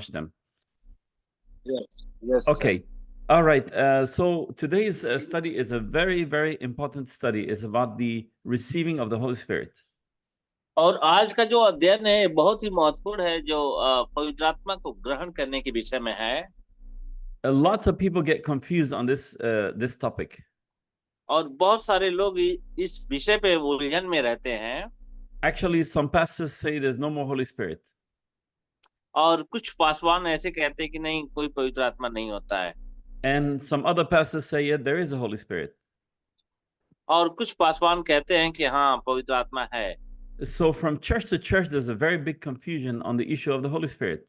them. Yes, Okay. All right. So today's study is a very, very important study. It's about the receiving of the Holy Spirit. और आज का जो अध्ययन है बहुत ही महत्वपूर्ण है, जो पवित्र आत्मा को ग्रहण करने के विषय में है। Lots of people get confused on this topic. और बहुत सारे लोग इस विषय पे उलझन में रहते हैं। Actually, some pastors say there's no more Holy Spirit. और कुछ पासवान ऐसे कहते हैं कि नहीं, कोई पवित्र आत्मा नहीं होता है। And some other pastors say, yeah, there is a Holy Spirit. और कुछ पासवान कहते हैं कि हाँ, पवित्र आत्मा है। So from church to church, there's a very big confusion on the issue of the Holy Spirit.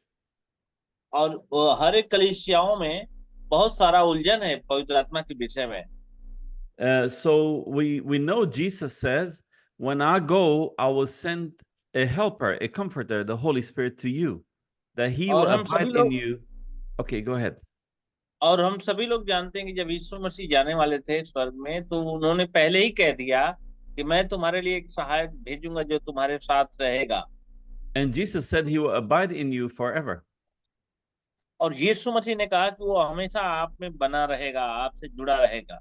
और हर एक कलीसियाओं में बहुत सारा उलझन है पवित्र आत्मा के विषय में। So we know Jesus says, when I go, I will send a helper, a comforter, the Holy Spirit to you, that he will abide in you. Okay, go ahead. और हम सभी लोग जानते हैं कि जब यीशु मसीह जाने वाले थे स्वर्ग में, तो उन्होंने पहले ही कह दिया कि मैं तुम्हारे लिए एक सहायक भेजूंगा जो तुम्हारे साथ रहेगा। And Jesus said he will abide in you forever. और यीशु मसीह ने कहा कि वो हमेशा आप में बना रहेगा, आपसे जुड़ा रहेगा।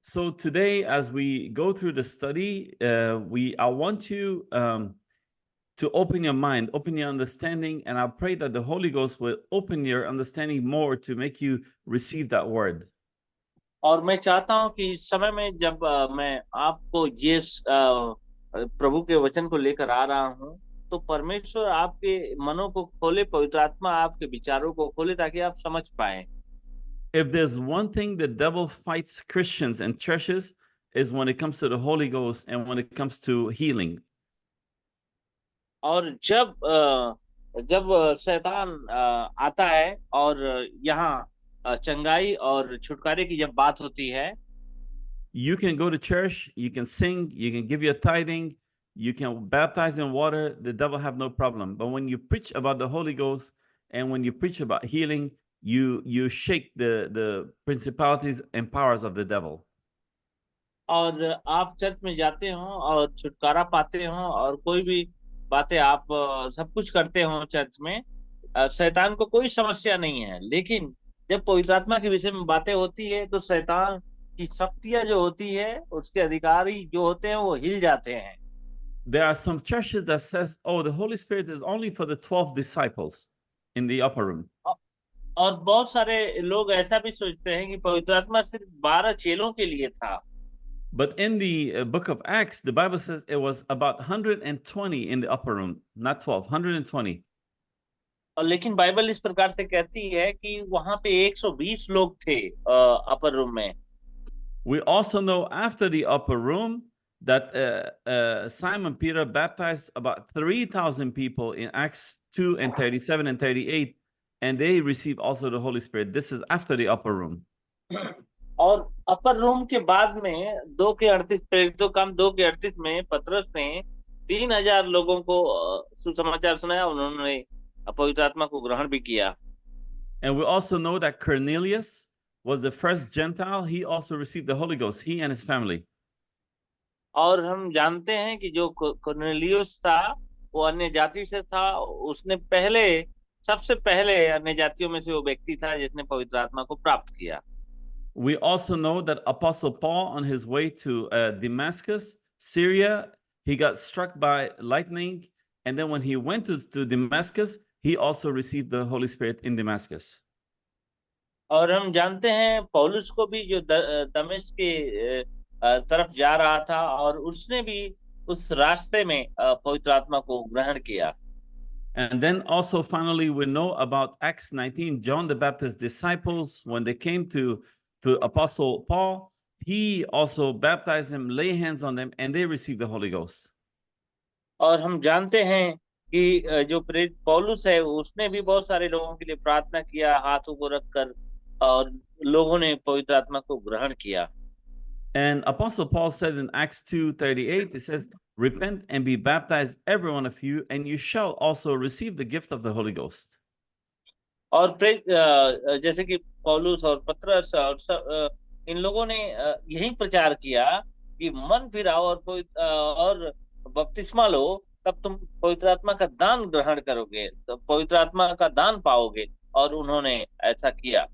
So today, as we go through the study, I want you to open your mind, open your understanding, and I pray that the Holy Ghost will open your understanding more to make you receive that word. और मैं चाहता हूं कि इस समय में जब मैं आपको ये प्रभु के वचन को लेकर आ रहा हूं, तो परमेश्वर आपके मनों को खोले, पवित्र आत्मा आपके विचारों को खोले, ताकि आप समझ पाए। If there's one thing the devil fights Christians and churches is when it comes to the Holy Ghost and when it comes to healing. और जब शैतान आता है और यहाँ चंगाई और छुटकारे की जब बात होती है, you can go to church, you can sing, you can give your tithing, you can baptize in water, the devil have no problem. But when you preach about the Holy Ghost and when you preach about healing, you shake the principalities and powers of the devil. और आप church में जाते हो और छुटकारा पाते हो और कोई भी बातें आप सब कुछ करते हो चर्च में, शैतान को कोई समस्या नहीं है। लेकिन जब पवित्र आत्मा के विषय में बातें होती है, तो शैतान की शक्तियां जो होती है, उसके अधिकारी जो होते हैं, वो हिल जाते हैं। There are some churches that says, oh, the Holy Spirit is only for the 12 disciples in the upper room. और बहुत सारे लोग ऐसा भी सोचते हैं कि पवित्र आत्मा सिर्फ 12 चेलों के लिए था। But in the book of Acts, the Bible says it was about 120 in the upper room, not 12, 120. और लेकिन बाइबल इस प्रकार से कहती है कि वहां पे 120 लोग थे अपर रूम में। We also know after the upper room that Simon Peter baptized about 3,000 people in Acts 2 and 37 and 38, and they received also the Holy Spirit. This is after the upper room. और अपर room के बाद में 2:38 में पतरस ने 3,000 लोगों को सुसमाचार सुनाया, उन्होंने पवित्र आत्मा को ग्रहण भी किया। And we also know that Cornelius was the first Gentile. He also received the Holy Ghost, he and his family. और हम जानते हैं कि जो कुरनेलियुस था, वो अन्य जाति से था। उसने सबसे पहले अन्य जातियों में से वो व्यक्ति था जिसने पवित्र आत्मा को प्राप्त किया। We also know that Apostle Paul, on his way to Damascus, Syria, he got struck by lightning. And then when he went to Damascus, he also received the Holy Spirit in Damascus. और हम जानते हैं पौलुस को भी, जो दमिश्क के तरफ जा रहा था, और उसने भी उस रास्ते में पवित्र आत्मा को ग्रहण किया। And then also finally we know about Acts 19, John the Baptist's disciples, when they came to Apostle Paul, he also baptized them, lay hands on them, and they received the Holy Ghost. और हम जानते हैं कि जो प्रेरित पौलुस है, उसने भी बहुत सारे लोगों के लिए प्रार्थना किया, हाथों को रखकर, और लोगों ने पवित्र आत्मा को ग्रहण किया। And Apostle Paul said in Acts 2:38, he says, repent and be baptized, every one of you, and you shall also receive the gift of the Holy Ghost. और जैसे कि पौलुस और पतरस और इन लोगों ने यही प्रचार किया कि मन फिराओ और बपतिस्मा लो, तब तुम पवित्र आत्मा का दान ग्रहण करोगे, तो पवित्र आत्मा का दान पाओगे। और उन्होंने ऐसा किया।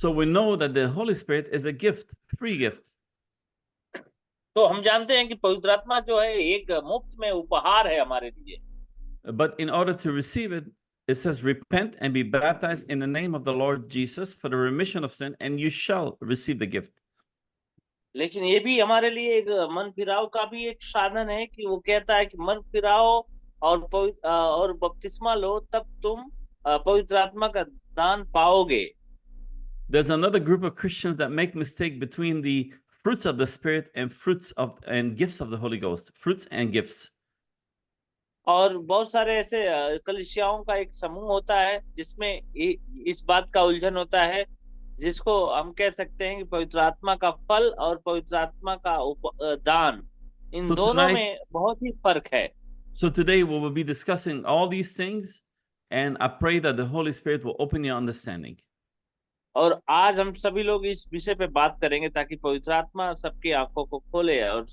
So we know that the Holy Spirit is a gift, free gift. तो हम जानते हैं कि पवित्र आत्मा जो है एक मुफ्त में उपहार है हमारे लिए। But in order to receive it, it says, repent and be baptized in the name of the Lord Jesus for the remission of sin, and you shall receive the gift. लेकिन ये भी हमारे लिए एक मन फिराव का भी एक साधन है कि वो कहता है कि मन फिराओ और बपतिस्मा लो, तब तुम पवित्र आत्मा का दान पाओगे। There's another group of Christians that make mistake between the fruits of the Spirit and and gifts of the Holy Ghost, fruits and gifts. और बहुत सारे ऐसे कलीसियाओं का एक समूह होता है जिसमें इस बात का उलझन होता है, जिसको हम कह सकते हैं कि पवित्र आत्मा का फल और पवित्र आत्मा का दान, इन So दोनों tonight- में बहुत ही फर्क है। So today we will be discussing all these things, and I pray that the Holy Spirit will open your understanding. और आज हम सभी लोग इस विषय पे बात करेंगे ताकि पवित्र आत्मा सबकी आंखों को खोले और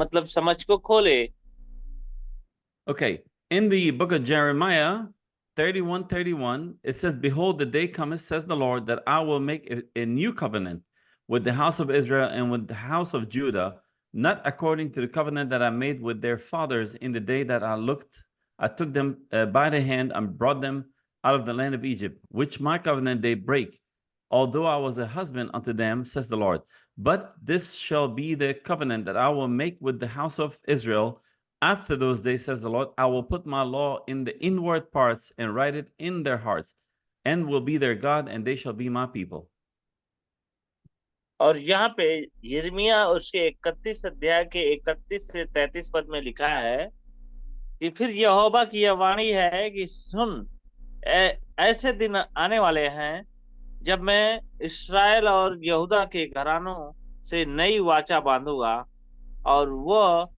मतलब समझ को खोले। Okay, in the book of Jeremiah 31:31, it says, behold, the day cometh, says the Lord, that I will make a new covenant with the house of Israel and with the house of Judah, not according to the covenant that I made with their fathers in the day that I took them by the hand and brought them out of the land of Egypt, which my covenant they break, although I was a husband unto them, says the Lord. But this shall be the covenant that I will make with the house of Israel after those days, says the Lord. I will put my law in the inward parts and write it in their hearts, and will be their God, and they shall be my people. और यहाँ पे यिर्मयाह उसके 31 अध्याय के 31 से 33 पद में लिखा है कि फिर यहोवा की यह वाणी है कि सुन, ऐसे दिन आने वाले हैं जब मैं इस्राएल और यहूदा के घरानों से नई वाचा बांधूंगा, और वह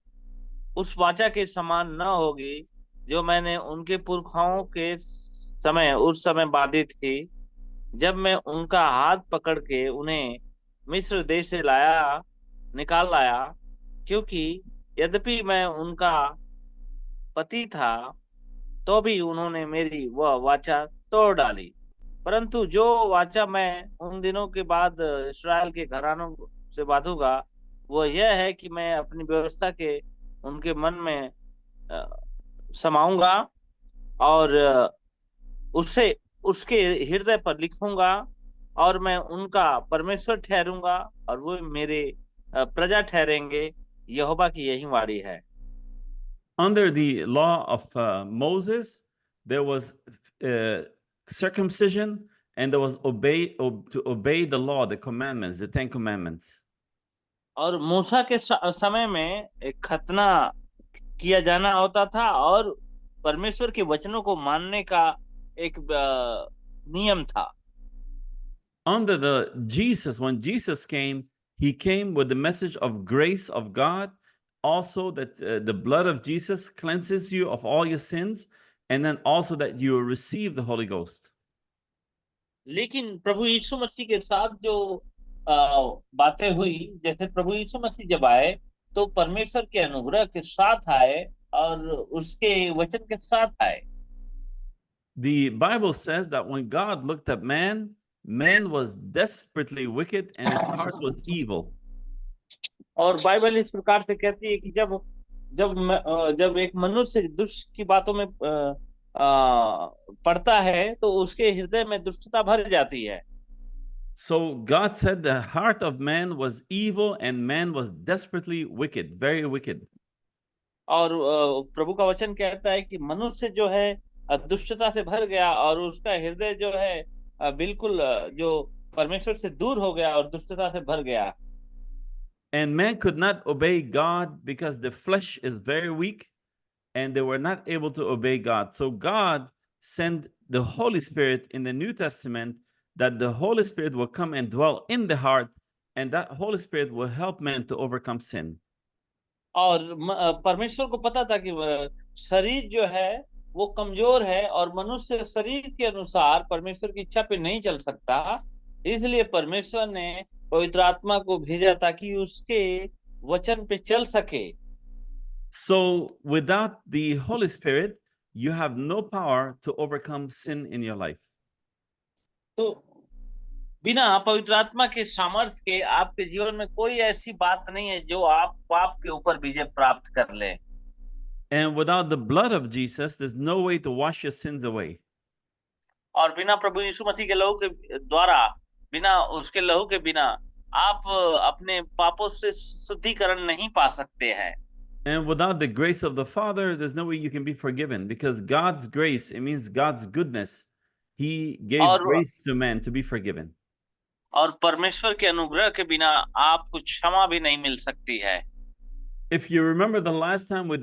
उस वाचा के समान न होगी जो मैंने उनके पुरखाओं के उस समय बांधी थी, जब मैं उनका हाथ पकड़ के उन्हें मिस्र देश से निकाल लाया। क्योंकि यद्यपि मैं उनका पति था, तो भी उन्होंने मेरी वह वाचा तोड़ डाली। परंतु जो वाचा मैं उन दिनों के बाद इस्राएल के घरानों से बांधूंगा, वह यह है कि मैं अपनी व्यवस्था के उनके मन में समाऊंगा और उससे उसके हृदय पर लिखूंगा, और मैं उनका परमेश्वर ठहरूंगा और वो मेरे प्रजा ठहरेंगे। यहोवा की यही वाणी है। Under the law of Moses, there was circumcision, and there was to obey the law, the commandments, the 10 commandments. और मूसा के समय में एक खतना किया जाना होता था और परमेश्वर के वचनों को मानने का एक नियम था। Under when Jesus came, he came with the message of grace of God, also that the blood of Jesus cleanses you of all your sins, and then also that you will receive the Holy Ghost. लेकिन प्रभु यीशु मसीह के साथ जो बातें हुई, जैसे प्रभु यीशु मसीह जब आए तो परमेश्वर के अनुग्रह के साथ आए और उसके वचन के साथ आए। The Bible says that when God looked at man was desperately wicked and its heart was evil. और बाइबल इस प्रकार से कहती है कि जब एक मनुष्य दुष्ट की बातों में पड़ता है तो उसके हृदय में दुष्टता भर जाती है। So God said the heart of man was evil and man was desperately wicked, very wicked. और प्रभु का वचन कहता है कि मनुष्य जो है दुष्टता से भर गया और उसका हृदय जो है बिल्कुल जो परमेश्वर से दूर हो गया और दुष्टता से भर गया। And man could not obey God because the flesh is very weak and they were not able to obey God. So God sent the Holy Spirit in the New Testament, that the Holy Spirit will come and dwell in the heart, and that Holy Spirit will help man to overcome sin. और परमेश्वर को पता था कि शरीर जो है वो कमजोर है और मनुष्य शरीर के अनुसार परमेश्वर की इच्छा पे नहीं चल सकता, इसलिए परमेश्वर ने पवित्र आत्मा को भेजा ताकि उसके वचन पे चल सके। So without the Holy Spirit, you have no power to overcome sin in your life. तो बिना पवित्र आत्मा के सामर्थ्य के आपके जीवन में कोई ऐसी बात नहीं है जो आप पाप के ऊपर विजय प्राप्त कर ले। And without the blood of Jesus, there's no way to wash your sins away. और बिना प्रभु यीशु मसीह के लहू के द्वारा, बिना उसके लहू के बिना आप अपने पापों से शुद्धिकरण नहीं पा सकते हैं। And without the grace of the Father, there's no way you can be forgiven, because God's grace, it means God's goodness. He gave और grace to man to be forgiven. और परमेश्वर के अनुग्रह के बिना आपको क्षमा भी नहीं मिल सकती है। If you remember the last time we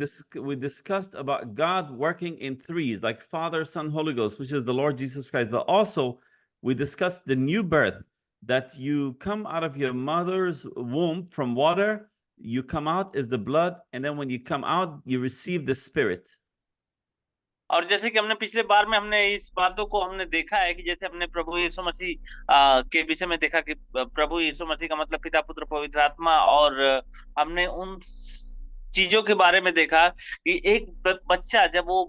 discussed about God working in threes, like Father, Son, Holy Ghost, which is the Lord Jesus Christ. But also we discussed the new birth, that you come out of your mother's womb from water, you come out is the blood, and then when you come out, you receive the Spirit. और जैसे कि हमने पिछले बार में हमने इस बातों को हमने देखा है कि जैसे हमने प्रभु यीशु मसीह के विषय में देखा कि प्रभु यीशु मसीह का मतलब पिता, पुत्र, पवित्र आत्मा, और हमने उन चीजों के बारे में देखा कि एक बच्चा जब वो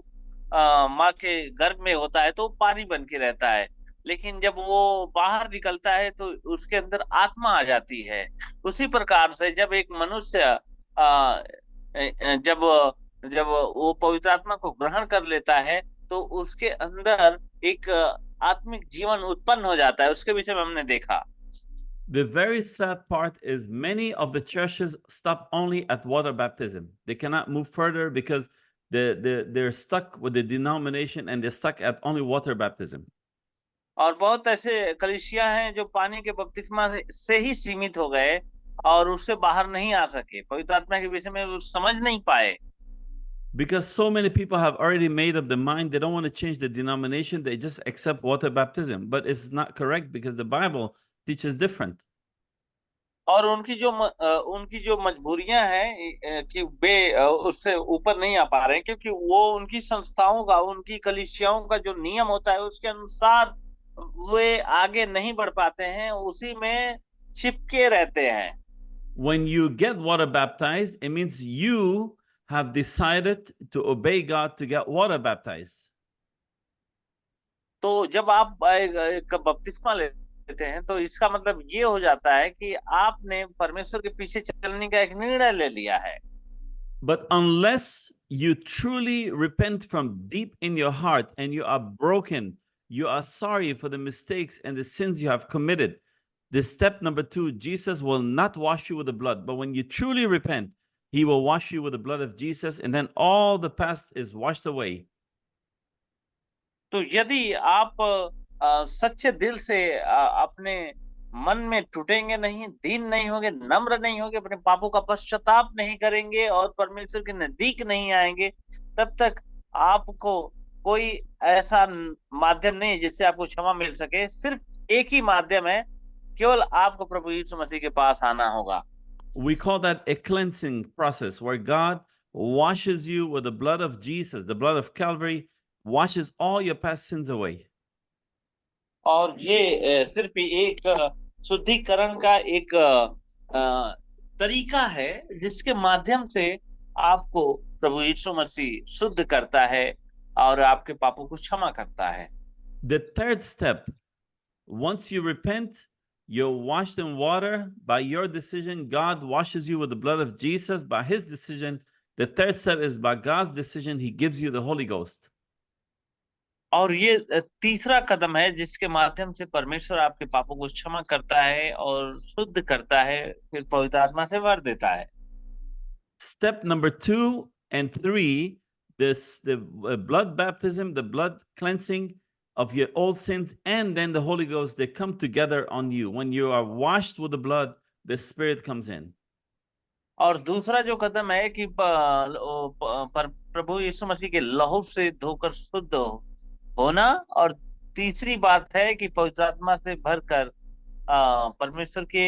माँ के गर्भ में होता है तो पानी बन के रहता है, लेकिन जब वो बाहर निकलता है तो उसके अंदर आत्मा आ जाती है। उसी प्रकार से जब एक मनुष्य जब वो पवित्र आत्मा को ग्रहण कर लेता है तो उसके अंदर एक आत्मिक जीवन उत्पन्न हो जाता है। उसके विषय में हमने देखा। The very sad part is many of the churches stop only at water baptism. They cannot move further because they're stuck with the denomination and they're stuck at only water baptism. और बहुत ऐसे कलीसिया हैं जो पानी के बपतिस्मा से ही सीमित हो गए और उससे बाहर नहीं आ सके, पवित्र आत्मा के विषय में वो समझ नहीं पाए। Because so many people have already made up the mind, they don't want to change the denomination, they just accept water baptism. But it's not correct because the Bible teaches different. और उनकी जो मजबूरियां हैं कि वे उससे ऊपर नहीं आ पा रहे हैं, क्योंकि वो उनकी संस्थाओं का, उनकी कलीसियाओं का जो नियम होता है उसके अनुसार वे आगे नहीं बढ़ पाते हैं, उसी में चिपके रहते हैं। When you get water baptized, it means you have decided to obey God to get water baptized. तो जब आप एक बपतिस्मा लेते हैं तो इसका मतलब ये हो जाता है कि आपने परमेश्वर के पीछे चलने का एक निर्णय ले लिया है। But unless you truly repent from deep in your heart and you are broken, you are sorry for the mistakes and the sins you have committed, the step number 2, Jesus will not wash you with the blood. But when you truly repent, he will wash you with the blood of Jesus, and then all the past is washed away. तो यदि आप सच्चे दिल से अपने मन में टूटेंगे नहीं, दीन नहीं होंगे, नम्र नहीं होंगे, अपने पापों का पश्चाताप नहीं करेंगे और परमेश्वर के नजदीक नहीं आएंगे, तब तक आपको कोई ऐसा माध्यम नहीं है जिससे आपको क्षमा मिल सके। सिर्फ एक ही माध्यम है, केवल आपको प्रभु यीशु मसीह के पास आना होगा। We call that a cleansing process, where God washes you with the blood of Jesus, the blood of Calvary, washes all your past sins away. और ये सिर्फ एक शुद्धिकरण का एक तरीका है जिसके माध्यम से आपको प्रभु यीशु मसीह शुद्ध करता है और आपके पापों को क्षमा करता है। The third step, once you repent, you're washed in water by your decision. God washes you with the blood of Jesus by his decision. The third step is by God's decision, he gives you the Holy Ghost. और ये तीसरा कदम है जिसके माध्यम से परमेश्वर आपके पापों को क्षमा करता है और शुद्ध करता है, फिर पवित्र आत्मा से भर देता है। Step number 2 and 3, the blood baptism, the blood cleansing of your old sins, and then the Holy Ghost, they come together on you. When you are washed with the blood, the Spirit comes in. और दूसरा जो कदम है कि प्रभु यीशु मसीह के लहू से धोकर शुद्ध होना, और तीसरी बात है कि पवित्र आत्मा से भरकर परमेश्वर के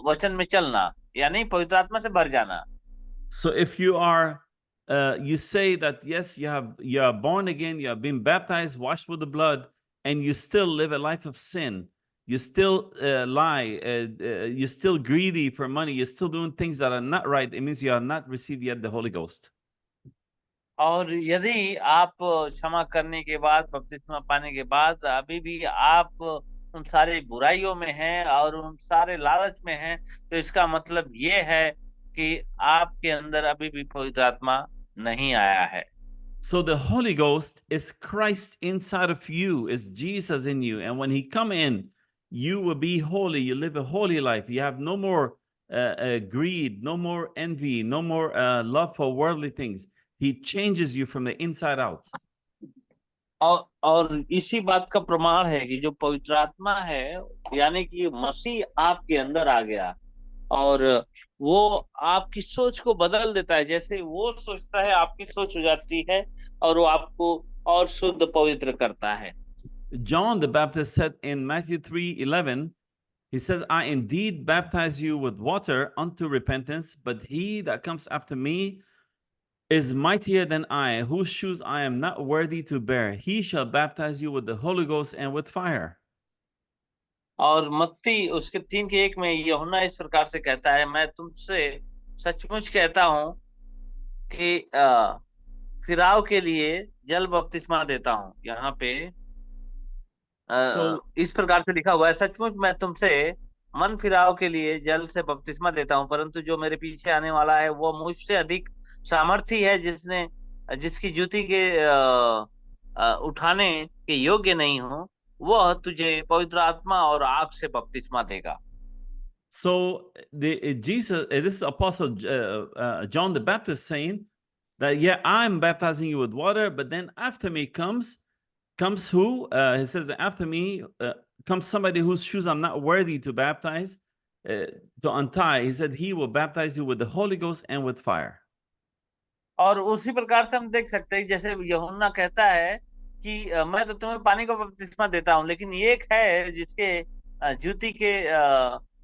वचन में चलना, यानी पवित्र आत्मा से भर जाना। So if you are you say that yes, you are born again, you have been baptized, washed with the blood, and you still live a life of sin, you still lie, you're still greedy for money, you're still doing things that are not right, it means you have not received yet the Holy Ghost. और यदि आप क्षमा करने के बाद, बपतिस्मा पाने के बाद अभी भी आप उन सारी बुराइयों में हैं और उन सारे लालच में हैं, तो इसका मतलब ये है कि आपके अंदर अभी भी पवित्र आत्मा नहीं आया है। So the Holy Ghost is Christ inside of you, is Jesus in you. And when he come in, you will be holy. You live a holy life. You have no more greed, no more envy, no more love for worldly things. He changes you from the inside out. और इसी बात का प्रमाण है कि जो पवित्र आत्मा है, यानी कि मसीह आपके अंदर आ गया और वो आपकी सोच को बदल देता है। जैसे वो सोचता है आपकी सोच हो जाती है और वो आपको और शुद्ध पवित्र करता है। John the Baptist said in Matthew 3:11, he says, I indeed baptize you with water unto repentance, but he that comes after me is mightier than I, whose shoes I am not worthy to bear. He shall baptize you with the Holy Ghost and with fire. और मत्ती उसके 3:1 में यूहन्ना इस प्रकार से कहता है, मैं तुमसे सचमुच कहता हूं कि फिराव के लिए जल बपतिस्मा देता हूं। यहाँ पे इस प्रकार से लिखा हुआ है, सचमुच मैं तुमसे मन फिराव के लिए जल से बपतिस्मा देता हूं, परंतु जो मेरे पीछे आने वाला है वो मुझसे अधिक सामर्थी है, जिसकी जूती के उठाने के योग्य नहीं हूं। वह तुझे पवित्र आत्मा और आग से बपतिस्मा देगा। So this is Apostle John the Baptist saying that, yeah, I'm baptizing you with water, but then after me comes who? He says that after me comes somebody whose shoes I'm not worthy to baptize, to untie. He said he will baptize you with the Holy Ghost and with fire. और उसी प्रकार से हम देख सकते हैं, जैसे यूहन्ना कहता है कि मैं तो तुम्हें पानी का बपतिस्मा देता हूं, लेकिन ये एक है जिसके जूती के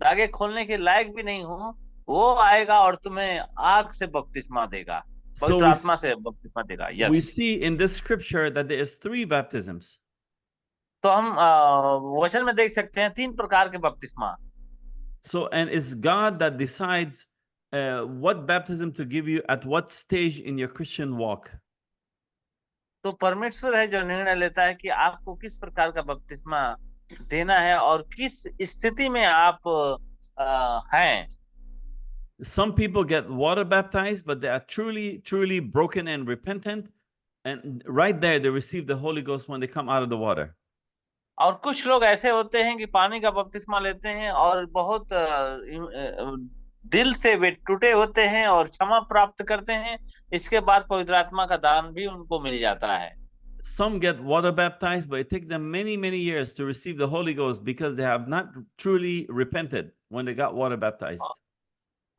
धागे खोलने के लायक भी नहीं हूं, वो आएगा और तुम्हें आग से बपतिस्मा देगा, पवित्र आत्मा से बपतिस्मा देगा। Yes. We see in this scripture that there is 3 baptisms. तो हम वचन में देख सकते हैं 3 प्रकार के बपतिस्मा। So, and it's God that decides what baptism to give you at what stage in your Christian walk. तो परमेश्वर है जो निर्णय लेता है कि आपको किस प्रकार का बपतिस्मा देना है और किस स्थिति में आप हैं। Some people get water baptized, but they are truly broken and repentant, and right there they receive the Holy Ghost when they come out of the water. और कुछ लोग ऐसे होते हैं कि पानी का बपतिस्मा लेते हैं और बहुत दिल से वे टूटे होते हैं और क्षमा प्राप्त करते हैं, इसके बाद पवित्र आत्मा का दान भी उनको मिल जाता है। Some get water baptized, but it takes them many years to receive the Holy Ghost because they have not truly repented when they got water baptized.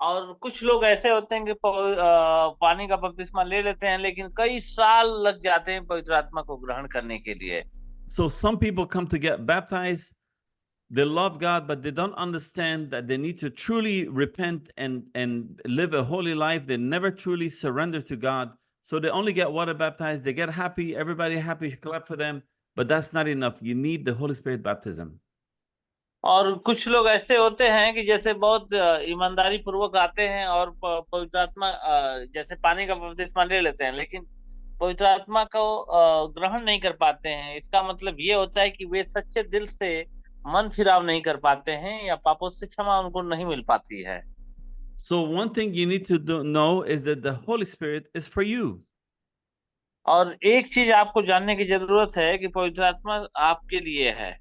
और कुछ लोग ऐसे होते हैं कि पानी का बपतिस्मा ले लेते हैं, लेकिन कई साल लग जाते हैं पवित्र आत्मा को ग्रहण करने के लिए। So some people come to get baptized, they love God, but they don't understand that they need to truly repent and live a holy life. They never truly surrender to God. So they only get water baptized, they get happy, everybody happy, clap for them, but that's not enough. You need the Holy Spirit baptism. और कुछ लोग ऐसे होते हैं कि जैसे बहुत ईमानदारी पूर्वक आते हैं और पवित्र आत्मा जैसे पानी का बपतिस्मा ले लेते हैं, लेकिन पवित्र आत्मा को ग्रहण नहीं कर पाते हैं। इसका मतलब ये होता है कि वे सच्चे दिल से मन फिराव नहीं कर पाते हैं या पापों से क्षमा उनको नहीं मिल पाती है। So one thing you need to know is that the Holy Spirit is for you. और एक चीज आपको जानने की जरूरत है कि पवित्र आत्मा आपके लिए है।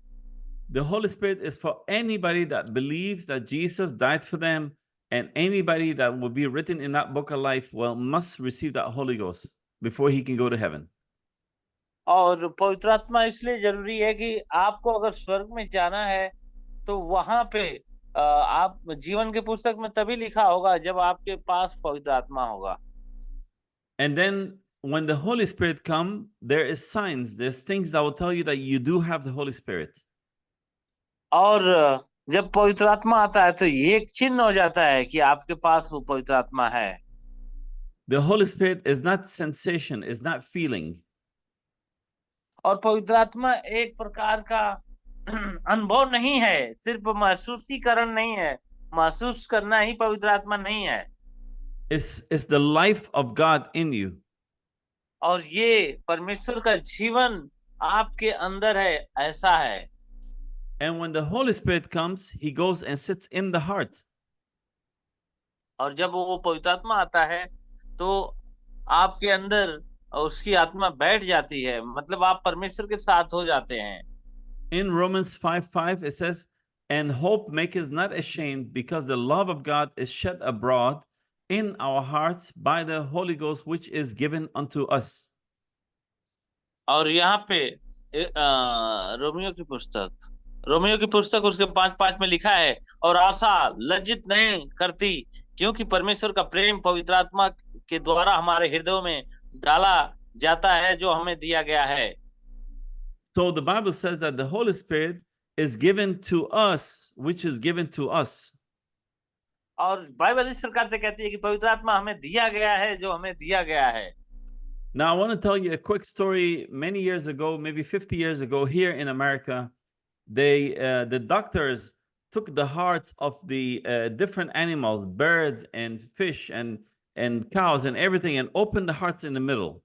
The Holy Spirit is for anybody that believes that Jesus died for them, and anybody that will be written in that book of life must receive that Holy Ghost before he can go to heaven. और पवित्र आत्मा इसलिए जरूरी है कि आपको अगर स्वर्ग में जाना है तो वहां पे आप जीवन के पुस्तक में तभी लिखा होगा जब आपके पास पवित्र आत्मा होगा। And then when the Holy Spirit come, there is signs, there's things that will tell you that you do have the Holy Spirit. और जब पवित्र आत्मा आता है तो ये एक चिन्ह हो जाता है कि आपके पास वो पवित्र आत्मा है। The Holy Spirit is not sensation, is not feeling. और पवित्र आत्मा एक प्रकार का अनुभव नहीं है, सिर्फ महसूसीकरण नहीं है, महसूस करना ही पवित्र आत्मा नहीं है। It's the life of God in you. और ये परमेश्वर का जीवन आपके अंदर है, ऐसा है। And when the Holy Spirit comes, he goes and sits in the heart. और जब वो पवित्र आत्मा आता है तो आपके अंदर उसकी आत्मा बैठ जाती है, मतलब आप परमेश्वर के साथ हो जाते हैं। In Romans 5:5, it says, "And hope maketh not ashamed, because the love of God is shed abroad in our hearts by the Holy Ghost, which is given unto us." और यहाँ पे रोमियो की पुस्तक उसके 5:5 में लिखा है, और आशा लज्जित नहीं करती, क्योंकि परमेश्वर का प्रेम पवित्र आत्मा के द्वारा हमारे हृदयों में डाला जाता है, जो हमें दिया गया है। So the Bible says that the Holy Spirit is given to us, which is given to us. और बाइबल इस प्रकार से कहती है कि पवित्र आत्मा हमें दिया गया है, जो हमें दिया गया है। Now, I want to tell you a quick story. Many years ago, maybe 50 years ago, here in America, the doctors took the hearts of the different animals, birds and fish and cows and everything, and opened the hearts in the middle.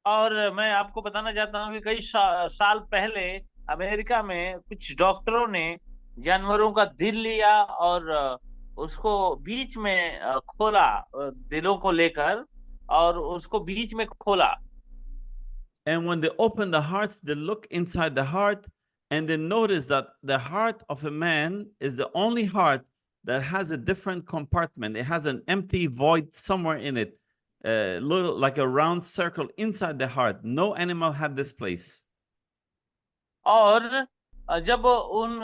और मैं आपको बताना चाहता हूँ कि कई साल पहले अमेरिका में कुछ डॉक्टरों ने जानवरों का दिल लिया और उसको बीच में खोला, दिलों को लेकर, और उसको बीच में खोला। And when they open the hearts, they look inside the heart and they notice that the heart of a man is the only heart that has a different compartment. It has an empty void somewhere in it, little like a round circle inside the heart. No animal had this place. और जब उन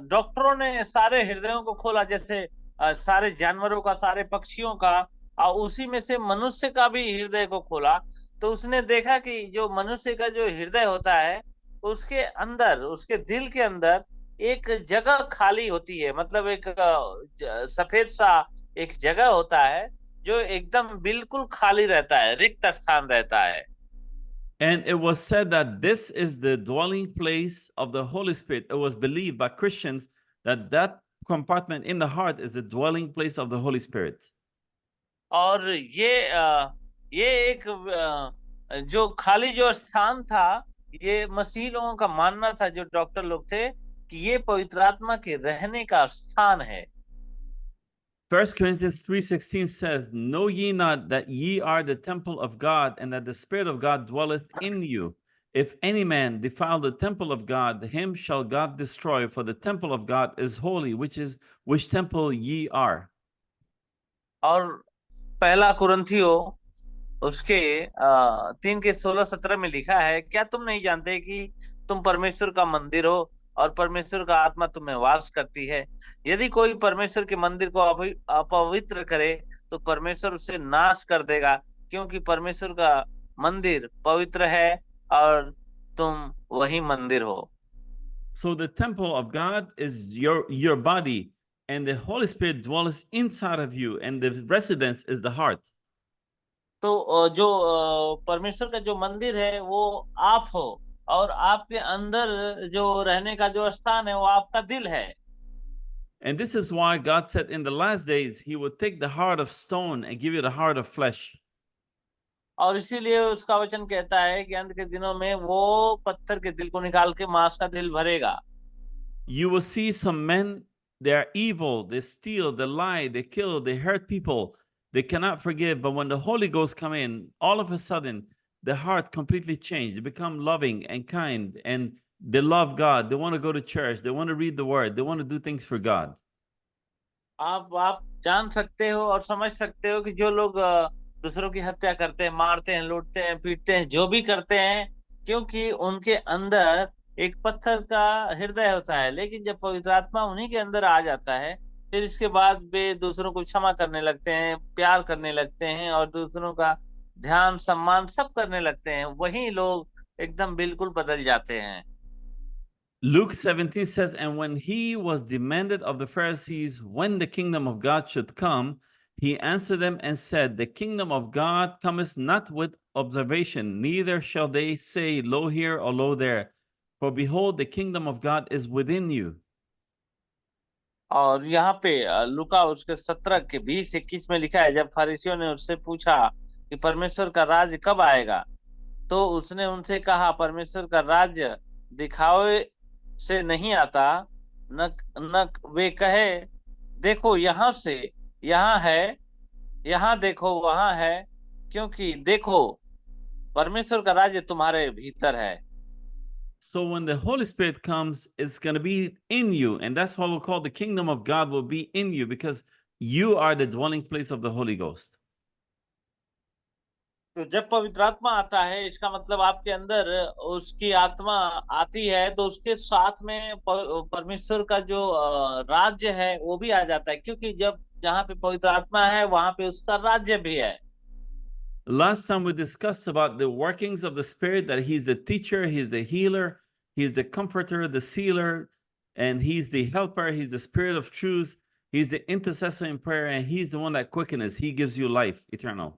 डॉक्टरों ने सारे हृदयों को खोला, जैसे सारे जानवरों का, सारे पक्षियों का, और उसी में से मनुष्य का भी हृदय को खोला, तो उसने देखा कि जो मनुष्य का जो हृदय होता है, उसके अंदर, उसके दिल के अंदर एक जगह खाली होती है, मतलब एक सफेद सा एक जगह होता है जो एकदम बिल्कुल खाली रहता है, रिक्त स्थान रहता है। And it was said that this is the dwelling place of the Holy Spirit. It was believed by Christians that that compartment in the heart is the dwelling place of the Holy Spirit. और ये एक जो खाली जो स्थान था, ये मसीह लोगों का मानना था, जो डॉक्टर लोग थे, कि ये पवित्र आत्मा के रहने का स्थान है। 1 Corinthians 3:16 says, "Know ye not that ye are the temple of God, and that the Spirit of God dwelleth in you? If any man defile the temple of God, him shall God destroy, for the temple of God is holy, which temple ye are." और पहला कुरिन्थियों उसके 3:16-17 में लिखा है, क्या तुम नहीं जानते कि तुम परमेश्वर का मंदिर हो और परमेश्वर का आत्मा तुम्हें वास करती है? यदि कोई परमेश्वर के मंदिर को अपवित्र करे तो परमेश्वर उसे नाश कर देगा, क्योंकि परमेश्वर का मंदिर पवित्र है और तुम वही मंदिर हो। So the temple of God is your body, and the Holy Spirit dwells inside of you, and the residence is the heart. तो जो परमेश्वर का जो मंदिर है वो आप हो, और आपके अंदर जो रहने का जो स्थान है वो आपका दिल है। And this is why God said in the last days he would take the heart of stone and give you the heart of flesh. और इसीलिए उसका वचन कहता है कि अंत के दिनों में वो पत्थर के दिल को निकाल के मांस का दिल भरेगा। You will see some men, they are evil, they steal, they lie, they kill, they hurt people, they cannot forgive. But when the Holy Ghost come in, all of a sudden, the heart completely changed. They become loving and kind, and they love God. They want to go to church. They want to read the word. They want to do things for God. आप जान सकते हो और समझ सकते हो कि जो लोग दूसरों की हत्या करते हैं, मारते हैं, लूटते हैं, पीटते हैं, जो भी करते हैं, क्योंकि उनके अंदर एक पत्थर का हृदय होता है। लेकिन जब पवित्र आत्मा उन्हीं के अंदर आ जाता है, फिर इसके बाद वे दूसरों को क्षमा करने लगते हैं, प्यार करने लगते हैं, और दूसरों का ध्यान सम्मान सब करने लगते हैं। वही लोग एकदम बिल्कुल बदल जाते हैं। Luke 17 says, "And when he was demanded of the Pharisees when the kingdom of God should come, he answered them and said, The kingdom of God cometh not with observation, neither shall they say, Lo here or lo there. For behold, the kingdom of God is within you. और यहाँ पे लूका उसके 17 के 20-21 में लिखा है, जब फरीसियों ने उससे पूछा कि परमेश्वर का राज्य कब आएगा, तो उसने उनसे कहा, परमेश्वर का राज्य दिखावे से नहीं आता, न न वे कहे देखो यहाँ से यहाँ है, यहाँ देखो वहां है, क्योंकि देखो परमेश्वर का राज्य तुम्हारे भीतर है। So when the Holy Spirit comes, it's going to be in you. And that's why we call the kingdom of God will be in you, because you are the dwelling place of the Holy Ghost. तो जब पवित्र आत्मा आता है, इसका मतलब आपके अंदर उसकी आत्मा आती है, तो उसके साथ में परमेश्वर का जो राज्य है वो भी आ जाता है, क्योंकि जब जहाँ पे पवित्र आत्मा है वहां पे उसका राज्य भी है। Last time we discussed about the workings of the Spirit, that He's the teacher, He's the healer, He's the comforter, the sealer, and He's the helper, He's the Spirit of truth, He's the intercessor in prayer, and He's the one that quickens. He gives you life eternal.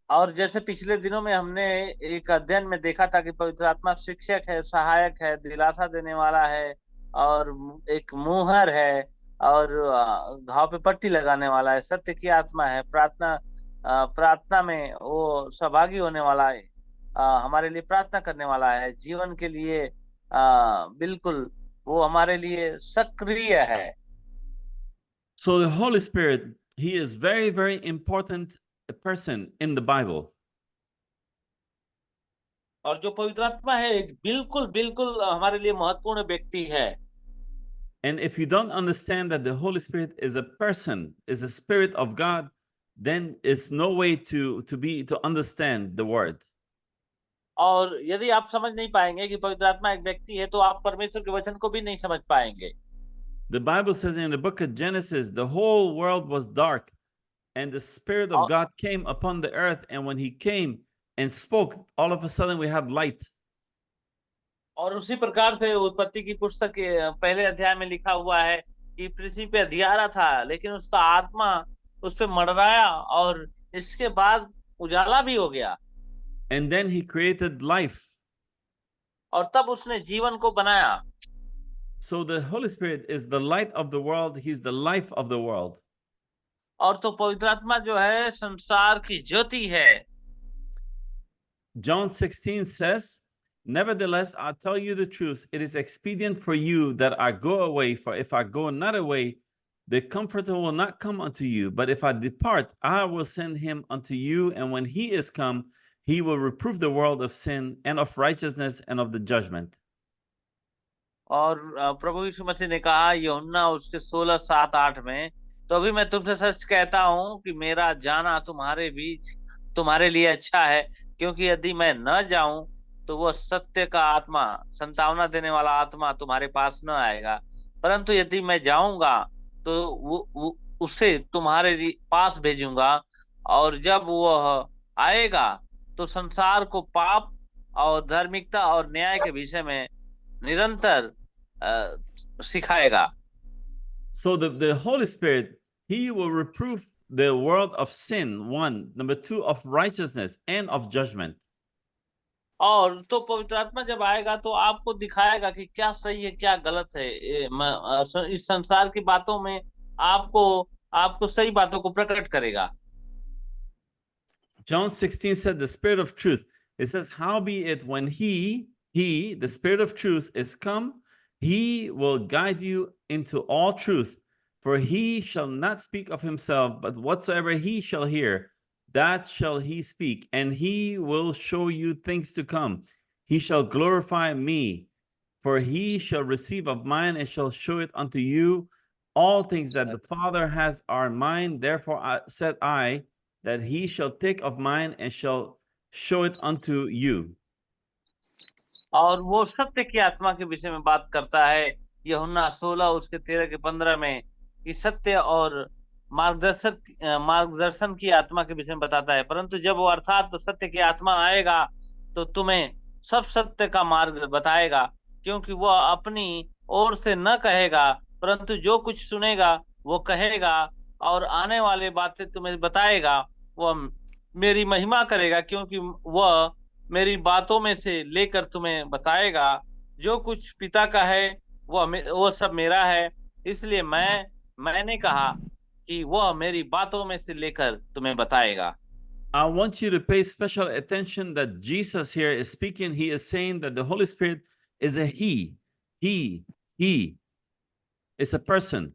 और जैसे पिछले दिनों में हमने एक अध्ययन में देखा था कि पवित्र आत्मा शिक्षक है, सहायक है, दिलासा देने वाला है, और एक मुहर है, और घाव पे पट्टी लगाने वाला है, सत्य की आत्मा है, प्रार्थना में वो सहभागी होने वाला है, हमारे लिए प्रार्थना करने वाला है, जीवन के लिए बिल्कुल वो हमारे लिए सक्रिय है। So the Holy Spirit, He is very, very important person in the Bible. और जो पवित्र आत्मा है बिल्कुल बिल्कुल हमारे लिए महत्वपूर्ण व्यक्ति है। And if you don't understand that the Holy Spirit is a person, is the Spirit of God, then it's no way to understand the word. और यदि आप समझ नहीं पाएंगे कि पवित्र आत्मा एक व्यक्ति है, तो आप परमेश्वर के वचन को भी नहीं समझ पाएंगे। The Bible says in the book of Genesis, the whole world was dark, and the Spirit of God came upon the earth, and when He came and spoke, all of a sudden we have light. और उसी प्रकार से उत्पत्ति की पुस्तक के पहले अध्याय में लिखा हुआ है कि पृथ्वी पे अंधियारा था, लेकिन उसका आत्मा उस पे मंडराया, और इसके बाद उजाला भी हो गया। And then He created life. और तब उसने जीवन को बनाया। So the Holy Spirit is the light of the world. He's the life of the world. और तो पवित्र आत्मा जो है संसार की ज्योति है। John 16 says, nevertheless, I tell you the truth. It is expedient for you that I go away. For if I go not away, the Comforter will not come unto you. But if I depart, I will send him unto you. And when he is come, he will reprove the world of sin and of righteousness and of the judgment. और प्रभु यीशु मसीह ने कहा यूहन्ना उसके 16:7-8 में, तो अभी मैं तुमसे सच कहता हूँ कि मेरा जाना तुम्हारे बीच तुम्हारे लिए अच्छा है, क्योंकि यदि मैं न जाऊं तो वो सत्य का आत्मा, संतावना देने वाला आत्मा तुम्हारे पास न आएगा, परंतु यदि मैं जाऊंगा तो वो उसे तुम्हारे पास भेजूंगा, और जब वह आएगा तो संसार को पाप और धार्मिकता और न्याय के विषय में निरंतर सिखाएगा। So the Holy Spirit, he will reprove the world of sin, one. Number two, of righteousness and of judgment. और तो पवित्र आत्मा जब आएगा तो आपको दिखाएगा कि क्या सही है क्या गलत है। इस संसार की बातों में आपको सही बातों को प्रकट करेगा। John 16 said, the Spirit of truth. It says, howbeit when he, the Spirit of truth, is come, he will guide you into all truth. For he shall not speak of himself, but whatsoever he shall hear, that shall he speak, and he will show you things to come. He shall glorify me, for he shall receive of mine and shall show it unto you. All things that the Father has are mine. Therefore said I, that he shall take of mine and shall show it unto you. और वो सत्य की आत्मा के विषय में बात करता है यूहन्ना 16 उसके 13 के 15 में, कि सत्य और मार्गदर्शन की आत्मा के विषय में बताता है, परंतु जब वो अर्थात तो सत्य की आत्मा आएगा तो तुम्हें सब सत्य का मार्ग बताएगा, क्योंकि वह अपनी ओर से न कहेगा, परंतु जो कुछ सुनेगा वो कहेगा, और आने वाली बातें तुम्हें बताएगा। वह मेरी महिमा करेगा, क्योंकि वह मेरी बातों में से लेकर तुम्हें बताएगा। जो कुछ पिता का है वो सब मेरा है, इसलिए मैंने कहा कि वह मेरी बातों में से लेकर तुम्हें बताएगा। I want you to pay special attention that Jesus here is speaking. He is saying that the Holy Spirit is a He. He is a person.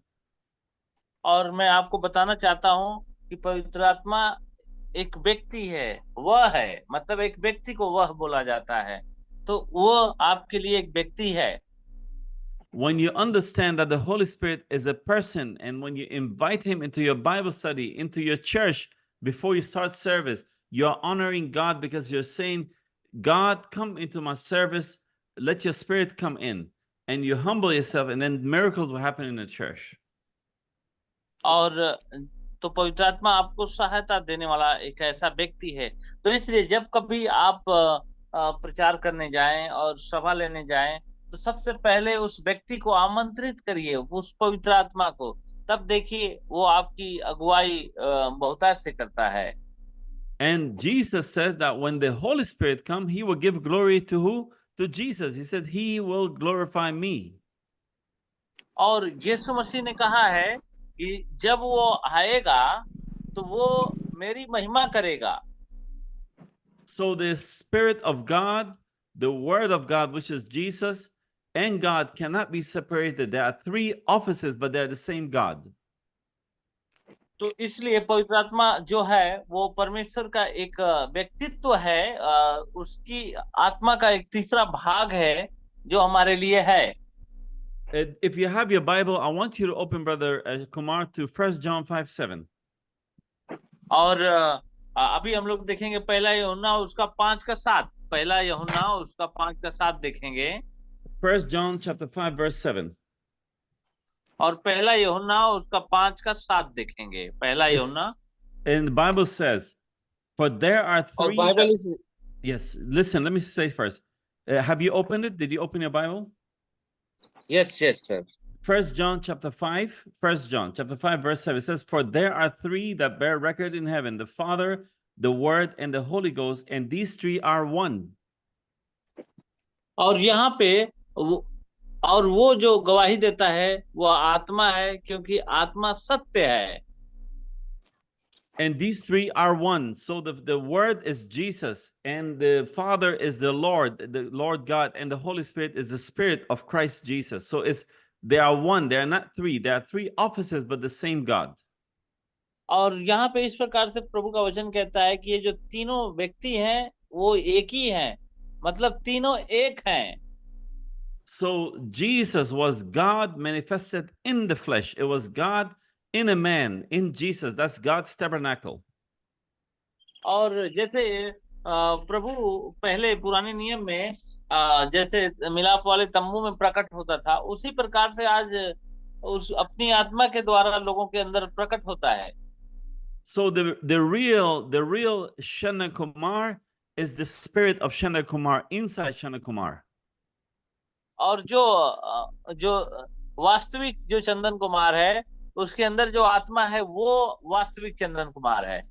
और मैं आपको बताना चाहता हूँ कि पवित्र आत्मा एक व्यक्ति है, वह है, मतलब एक व्यक्ति को वह बोला जाता है, तो वो आपके लिए एक व्यक्ति है। When you understand that the Holy Spirit is a person, and when you invite Him into your Bible study, into your church, before you start service, you're honoring God because you're saying, God, come into my service, let your Spirit come in. And you humble yourself, and then miracles will happen in the church. और तो पवित्र आत्मा आपको सहायता देने वाला एक ऐसा व्यक्ति है। तो इसलिए जब कभी आप प्रचार करने जाएं और सभा लेने जाएं, तो सबसे पहले उस व्यक्ति को आमंत्रित करिए, उस पवित्र आत्मा को, तब देखिए वो आपकी अगुवाई बहुतायत से करता है। And Jesus says that when the Holy Spirit come, He will give glory to who? To Jesus. He said, He will glorify me. और यीशु मसीह ने कहा है कि जब वो आएगा तो वो मेरी महिमा करेगा। So the Spirit of God, the Word of God, which is Jesus, and God cannot be separated. There are three offices, but they're the same God. तो इसलिए पवित्र आत्मा जो है वो परमेश्वर का एक व्यक्तित्व है, उसकी आत्मा का एक तीसरा भाग है जो हमारे लिए है। If you have your Bible, I want you to open, Brother Kumar, to 1 John 5:7. और अभी हम लोग देखेंगे पहला यूहन्ना उसका 5 का 7, पहला यूहन्ना उसका 5 का 7 देखेंगे। 1 John chapter 5, verse 7. और पहला यूहन्ना उसका 5 का 7 देखेंगे, पहला यूहन्ना। And the Bible says, for there are और three. Bible Yes, listen, let me say first. Have you opened it? Did you open your Bible? Yes sir. 1 John chapter 5, 1 John chapter 5, verse 7. It says, for there are three that bear record in heaven, the Father, the Word, and the Holy Ghost, and these three are one. और यहाँ पे वो जो गवाही देता है वो आत्मा है, क्योंकि आत्मा सत्य है। And these three are one. So the Word is Jesus, and the Father is the Lord God, and the Holy Spirit is the Spirit of Christ Jesus. So they are one. They are not three. There are three offices, but the same God. और यहाँ पे इस प्रकार से प्रभु का वचन कहता है कि ये जो तीनों व्यक्ति हैं वो एक ही हैं, मतलब तीनों एक हैं। So Jesus was God manifested in the flesh. It was God in a man, in Jesus. That's God's tabernacle. और जैसे प्रभु पहले पुराने नियम में जैसे मिलाप वाले तंबू में प्रकट होता था, उसी प्रकार से आज उस अपनी आत्मा के द्वारा लोगों के अंदर प्रकट होता है। So the real Shana Kumar is the spirit of Shana Kumar inside Shana Kumar. और जो वास्तविक जो चंदन कुमार है, उसके अंदर जो आत्मा है वो वास्तविक चंदन कुमार है।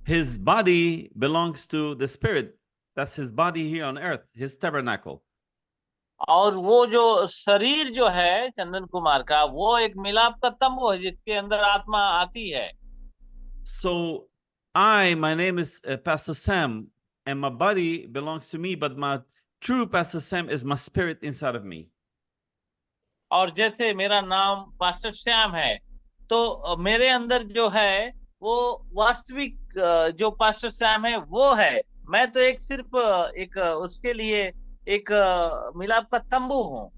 His body belongs to the spirit. That's his body here on earth, his tabernacle. और वो जो शरीर जो है चंदन कुमार का, वो एक मिलाप का तंबू है जिसके अंदर आत्मा आती है। So my name is Pastor Sam, and my body belongs to me, but my true Pastor Sam is my spirit inside of me. और जैसे मेरा नाम पास्टर श्याम है, तो मेरे अंदर जो है वो वास्तविक जो पास्टर श्याम है वो है। मैं तो एक सिर्फ एक उसके लिए एक मिलाप का तंबू हूँ।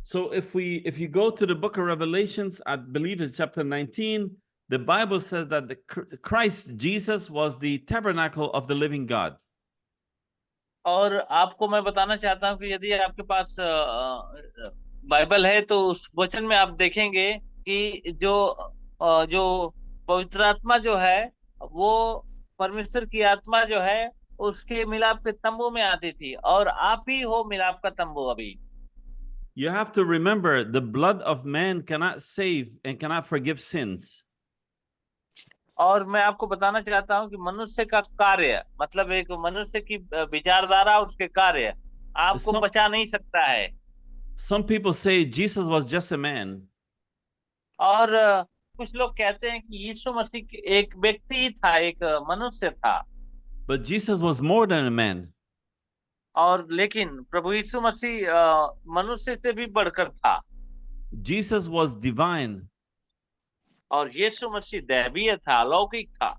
So if you go to the book of Revelations, I believe it's chapter 19, the Bible says that the Christ Jesus was the tabernacle of the living God. और आपको मैं बताना चाहता हूँ कि यदि आपके पास बाइबल है तो उस वचन में आप देखेंगे कि जो पवित्र आत्मा जो है वो परमेश्वर की आत्मा जो है उसके मिलाप के तंबू में आती थी, और आप ही हो मिलाप का तंबू अभी। You have to remember the blood of man cannot save and cannot forgive sins. और मैं आपको बताना चाहता हूँ कि मनुष्य का कार्य, मतलब एक मनुष्य की विचारधारा, उसके कार्य आपको Some बचा नहीं सकता है। some people say Jesus was just a man, और कुछ लोग कहते हैं कि यीशु मसीह एक व्यक्ति ही था, एक मनुष्य था। but Jesus was more than a man. और लेकिन प्रभु यीशु मसीह मनुष्य से भी बढ़कर था। Jesus was divine. और यीशु मसीह दैवीय था, अलौकिक था।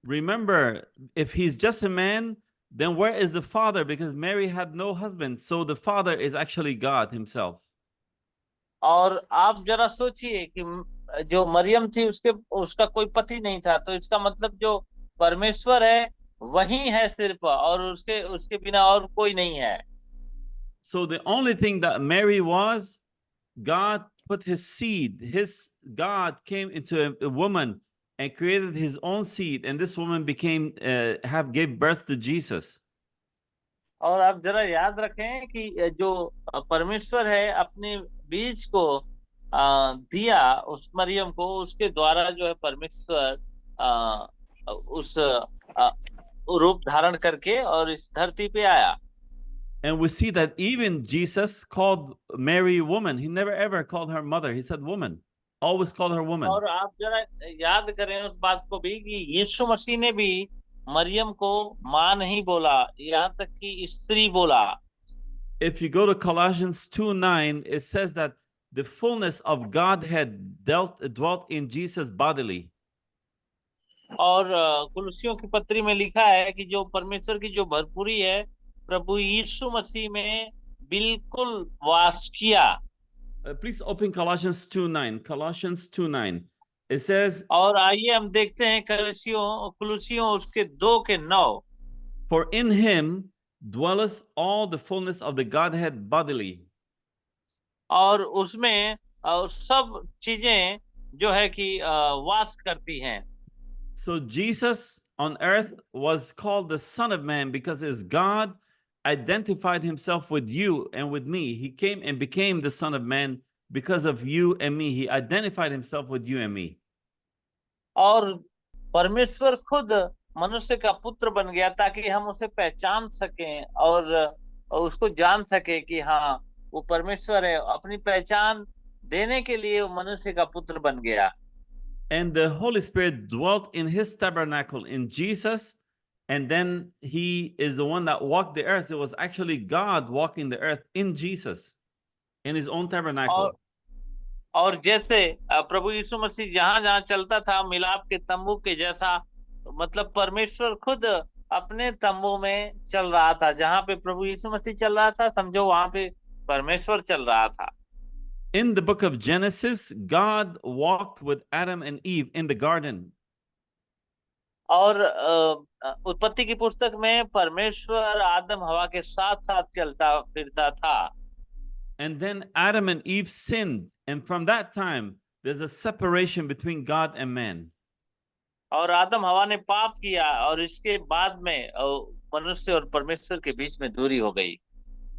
Remember, if he's just a man, then where is the father? Because Mary had no husband, so the father is actually God himself. और आप जरा सोचिए कि जो मरियम थी उसका कोई पति नहीं था, तो इसका मतलब जो परमेश्वर है वही है सिर्फ, और उसके उसके बिना और कोई नहीं है। So the only thing that Mary was, God put his seed, his God came into a woman and created his own seed, and this woman became gave birth to Jesus. और आप जरा याद रखें कि जो परमेश्वर है अपने बीज को दिया उस मरियम को, उसके द्वारा जो है परमेश्वर उस रूप धारण करके और इस धरती पे आया। And we see that even Jesus called Mary woman. He never ever called her mother. He said woman. Always called her woman. और आप जरा याद करें उस बात को भी कि यीशु मसीह ने भी मरियम को माँ नहीं बोला, यहाँ तक कि स्त्री बोला। If you go to Colossians 2:9, it says that the fullness of Godhead dwelt in Jesus bodily. और कुलुसियों की पत्री में लिखा है कि जो परमेश्वर की जो भरपूरी है प्रभु यीशु मसीह में बिल्कुल वास किया। Please open Colossians 2:9. Colossians 2:9. It says, और आइए हम देखते हैं कुलुसियों उसके 2:9। for in him dwelleth all the fullness of the Godhead bodily. और उसमें सब चीजें जो है कि वास करती हैं। So Jesus on earth was called the Son of Man because his God identified himself with you and with me. He came and became the Son of Man because of you and me. He identified himself with you and me. और परमेश्वर खुद मनुष्य का पुत्र बन गया ताकि हम उसे पहचान सकें और उसको जान सके कि हाँ वो परमेश्वर है। अपनी पहचान देने के लिए वो मनुष्य का पुत्र बन गया। And the Holy Spirit dwelt in his tabernacle in Jesus. And then he is the one that walked the earth. It was actually God walking the earth in Jesus, in his own tabernacle. और जैसे प्रभु यीशु मसीह जहां जहां चलता था मिलाप के तंबू के जैसा, मतलब परमेश्वर खुद अपने तंबू में चल रहा था। जहां पे प्रभु यीशु मसीह चल रहा था समझो वहां पे परमेश्वर चल रहा था। In the book of Genesis, God walked with Adam and Eve in the garden. और उत्पत्ति की पुस्तक में परमेश्वर आदम हवा के साथ साथ चलता फिरता था। And then Adam and Eve sinned. And from that time, there's a separation between God and man. और आदम हवा ने पाप किया और इसके बाद में मनुष्य और परमेश्वर के बीच में दूरी हो गई।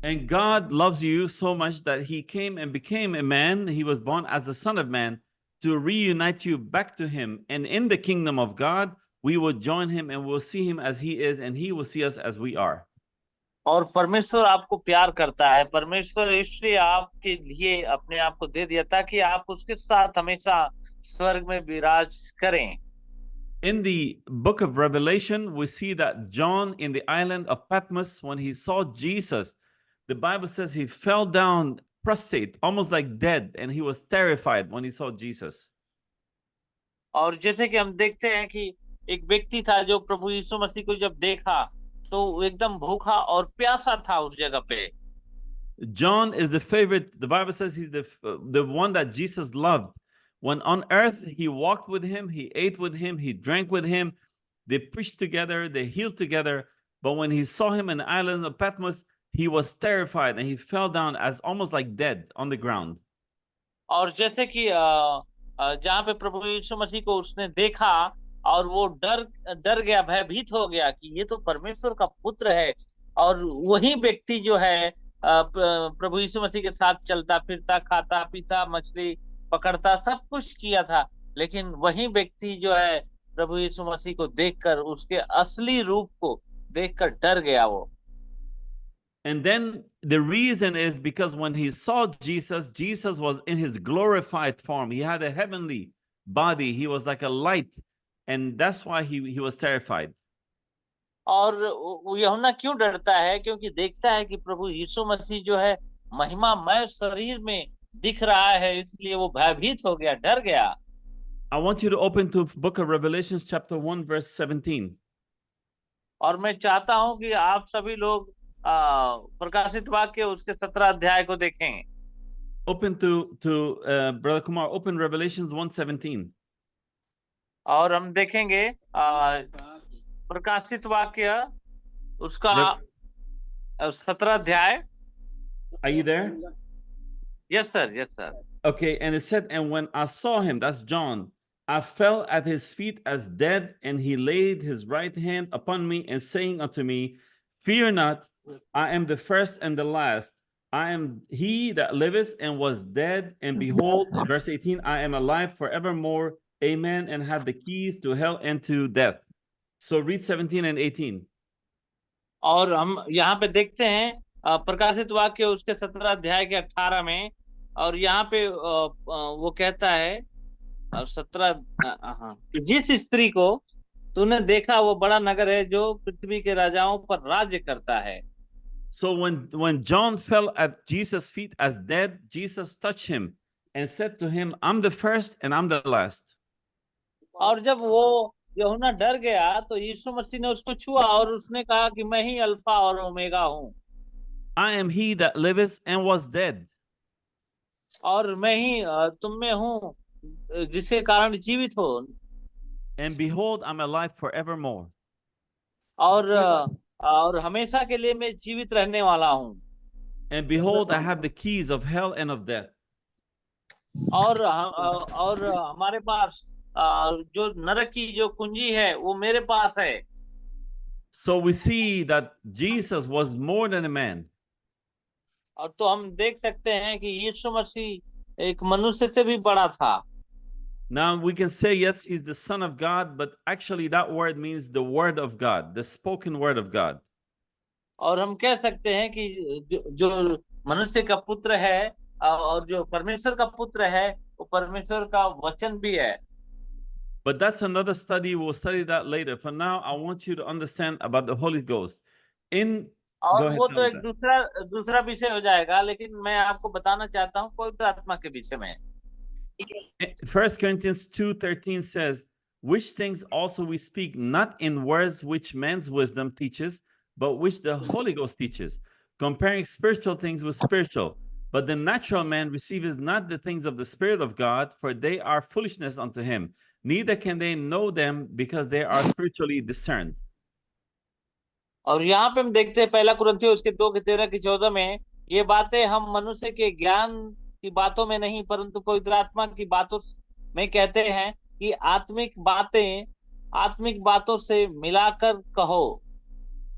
And God loves you so much that he came and became a man. He was born as the Son of Man to reunite you back to him. And in the kingdom of God, we will join him and we'll see him as he is, and he will see us as we are. और परमेश्वर आपको प्यार करता है। परमेश्वर इसलिए आपके लिए अपने आप को दे दिया ताकि आप उसके साथ हमेशा स्वर्ग में विराज करें। In the book of Revelation, we see that John in the island of Patmos, when he saw Jesus, the Bible says he fell down prostrate, almost like dead, and he was terrified when he saw Jesus. और जैसे कि हम देखते हैं कि एक व्यक्ति था जो प्रभु यीशु मसीह को जब देखा तो वो एकदम भूखा और प्यासा था उस जगह पे। John is the favorite. The Bible says he's the one that Jesus loved. When on earth, he walked with him, he ate with him, he drank with him. They preached together, they healed together. But when he saw him in the island of Patmos, he was terrified and he fell down as almost like dead on the ground. और जैसे कि जहाँ पे प्रभु यीशु मसीह को उसने देखा और वो डर गया, भयभीत हो गया कि ये तो परमेश्वर का पुत्र है। और वही व्यक्ति जो है प्रभु यीशु मसीह के साथ चलता फिरता, खाता पीता, मछली पकड़ता, सब कुछ किया था, लेकिन वही व्यक्ति जो है प्रभु यीशु मसीह को देखकर, उसके असली रूप को देखकर डर गया वो। And then the reason is because when he saw Jesus, Jesus was in his glorified form. He had a heavenly body. He was like a light. And that's why he was terrified. और यूहन्ना क्यों डरता है? क्योंकि देखता है कि प्रभु यीशु मसीह जो है महिमामय शरीर में दिख रहा है, इसलिए वो भयभीत हो गया, डर गया। I want you to open to book of Revelations chapter 1 verse 17. और मैं चाहता हूं कि आप सभी लोग प्रकाशित वाक्य उसके 17 अध्याय को देखें। Open to Brother Kumar, open Revelations 1:17. और हम देखेंगे प्रकाशित वाक्य उसका 17 अध्याय। Are you there? Yes, sir. Yes, sir. Okay, and it said, and when I saw him, that's John, I fell at his feet as dead, and he laid his right hand upon me and saying unto me, fear not, I am the first and the last. I am he that liveth and was dead, and behold, verse 18, I am alive forevermore. Amen. And have the keys to hell and to death. So read 17 and 18. और हम यहाँ पे देखते हैं प्रकाशित वाक्य उसके 17 अध्याय के 18 में, और यहाँ पे वो कहता है 17 जिस स्त्री को तूने देखा वो बड़ा नगर है जो पृथ्वी के राजाओं पर राज्य करता है। So when John fell at Jesus' feet as dead, Jesus touched him and said to him, I'm the first and I'm the last. और जब वो यूहन्ना डर गया तो यीशु मसीह ने उसको छुआ और उसने कहा कि मैं ही अल्फा और ओमेगा हूँ। I am he that liveth and was dead. और मैं ही तुम में हूँ जिसके कारण जीवित हो। And behold, I'm alive forevermore. और हमेशा के लिए मैं जीवित रहने वाला हूँ। And behold, I have the keys of hell and of death. और हमारे पास जो नरक की जो कुंजी है वो मेरे पास है। So we see that Jesus was more than a man. और तो हम देख सकते हैं कि यीशु मसीह एक मनुष्य से भी बड़ा था। Now we can say, yes, he's the Son of God, but actually that word means the word of God, the spoken word of God. और हम कह सकते हैं कि जो मनुष्य का पुत्र है और जो परमेश्वर का पुत्र है वो परमेश्वर का वचन भी है। But that's another study. We'll study that later. For now, I want you to understand about the Holy Ghost. और वो तो एक दूसरा विषय हो जाएगा, लेकिन मैं आपको बताना चाहता हूँ पवित्र आत्मा के विषय में। 1 Corinthians 2:13 says, which things also we speak, not in words which man's wisdom teaches, but which the Holy Ghost teaches, comparing spiritual things with spiritual. But the natural man receiveth not the things of the Spirit of God, for they are foolishness unto him. Neither can they know them, because they are spiritually discerned. और यहाँ पे हम देखते हैं 1 कुरिन्थियों उसके 2:13-14 में, ये बातें हम मनुष्य के ज्ञान की बातों में नहीं परंतु पवित्र आत्मा की बातों में कहते हैं कि आत्मिक बातों से मिलाकर कहो,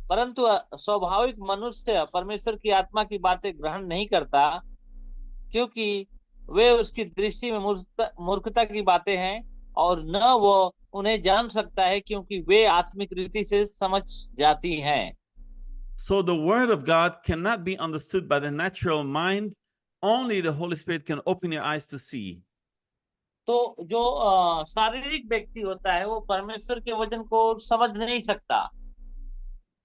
परंतु स्वाभाविक मनुष्य परमेश्वर की आत्मा की बातें ग्रहण नहीं करता, क्योंकि वे उसकी दृष्टि में मूर्खता की बातें हैं और न वो उन्हें जान सकता है क्योंकि वे आत्मिक रीति से समझ जाती हैं। So the word of God cannot be understood by the natural mind. Only the Holy Spirit can open your eyes to see. तो जो शारीरिक व्यक्ति होता है वो परमेश्वर के वचन को समझ नहीं सकता।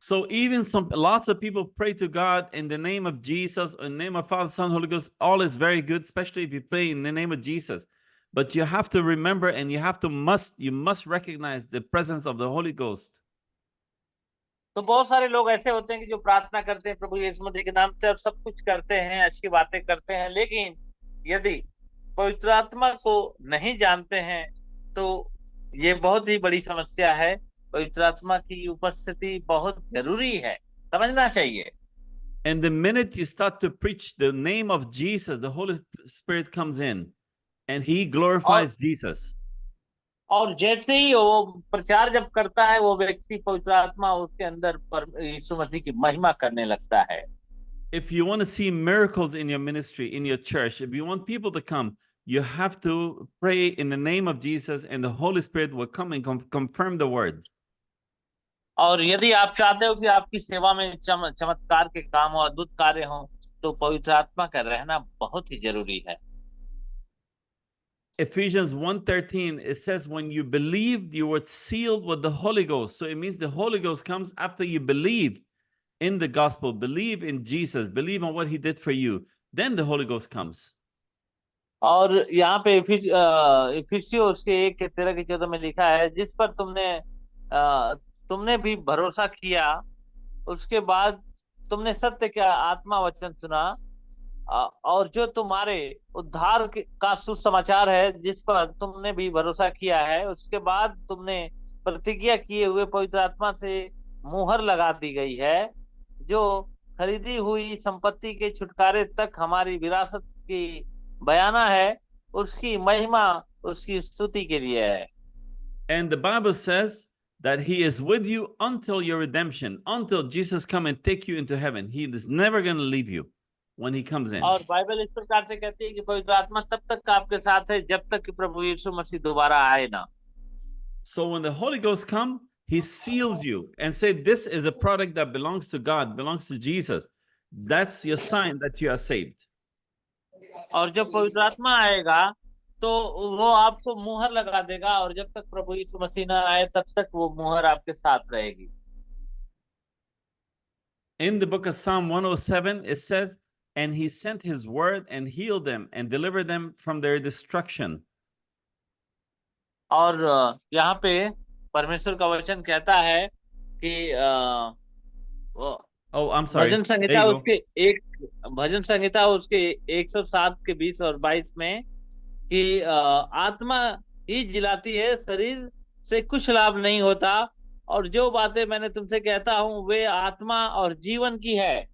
So even lots of people pray to God in the name of Jesus, in the name of Father, Son, Holy Ghost. All is very good, especially if you pray in the name of Jesus. But you have to remember, and you must recognize the presence of the Holy Ghost. तो बहुत सारे लोग ऐसे होते हैं कि जो प्रार्थना करते हैं प्रभु यीशु मसीह के नाम से और सब कुछ करते हैं, अच्छी बातें करते हैं, लेकिन यदि पवित्र आत्मा को नहीं जानते हैं तो ये बहुत ही बड़ी समस्या है। पवित्र आत्मा की उपस्थिति बहुत जरूरी है, समझना चाहिए। And the minute you start to preach the name of Jesus, the Holy Spirit comes in and he glorifies Jesus. और जैसे ही वो प्रचार जब करता है वो व्यक्ति पवित्र आत्मा उसके अंदर यीशु मसीह की महिमा करने लगता है। If you want to see miracles in your ministry, in your church, if you want people to come, you have to pray in the name of Jesus, and the Holy Spirit will come and confirm the word. और यदि आप चाहते हो कि आपकी सेवा में चमत्कार के काम और अद्भुत कार्य हों, तो पवित्र आत्मा का रहना बहुत ही जरूरी है। Ephesians 1:13, it says, when you believed, you were sealed with the Holy Ghost. So it means the Holy Ghost comes after you believe in the gospel, believe in Jesus, believe on what he did for you. Then the Holy Ghost comes. और यहाँ पे इफिसियों उसके 1:13-14 में लिखा है, जिस पर तुमने भी भरोसा किया, उसके बाद तुमने सत्य का आत्मा वचन सुना, और जो तुम्हारे उद्धार का सुसमाचार है, जिस पर तुमने भी भरोसा किया है, उसके बाद तुमने प्रतिज्ञा किए हुए पवित्र आत्मा से मुहर लगा दी गई है, जो खरीदी हुई संपत्ति के छुटकारे तक हमारी विरासत की बयाना है, उसकी महिमा उसकी स्तुति के लिए है। And the Bible says that he is with you until your redemption, until Jesus come and take you into heaven. He is never going to leave you when he comes in. और Bible इस प्रकार से कहती है कि पवित्र आत्मा तब तक आपके साथ है जब तक कि प्रभु यीशु मसीह दोबारा आए ना। So when the Holy Ghost come, he seals you and say, this is a product that belongs to God, belongs to Jesus. That's your sign that you are saved. और जब पवित्र आत्मा आएगा तो वो आपको मुहर लगा देगा, और जब तक प्रभु यीशु मसीह ना आए तब तक वो मुहर आपके साथ रहेगी। In the book of Psalm 107, it says, and he sent his word and healed them and delivered them from their destruction. और यहाँ पे परमेश्वर का वचन कहता है कि Oh, I'm sorry. भजन संहिता उसके 107 के 20 और 22 में कि आत्मा ही जिलाती है, शरीर से कुछ लाभ नहीं होता, और जो बातें मैंने तुमसे कहता हूँ वे आत्मा और जीवन की है।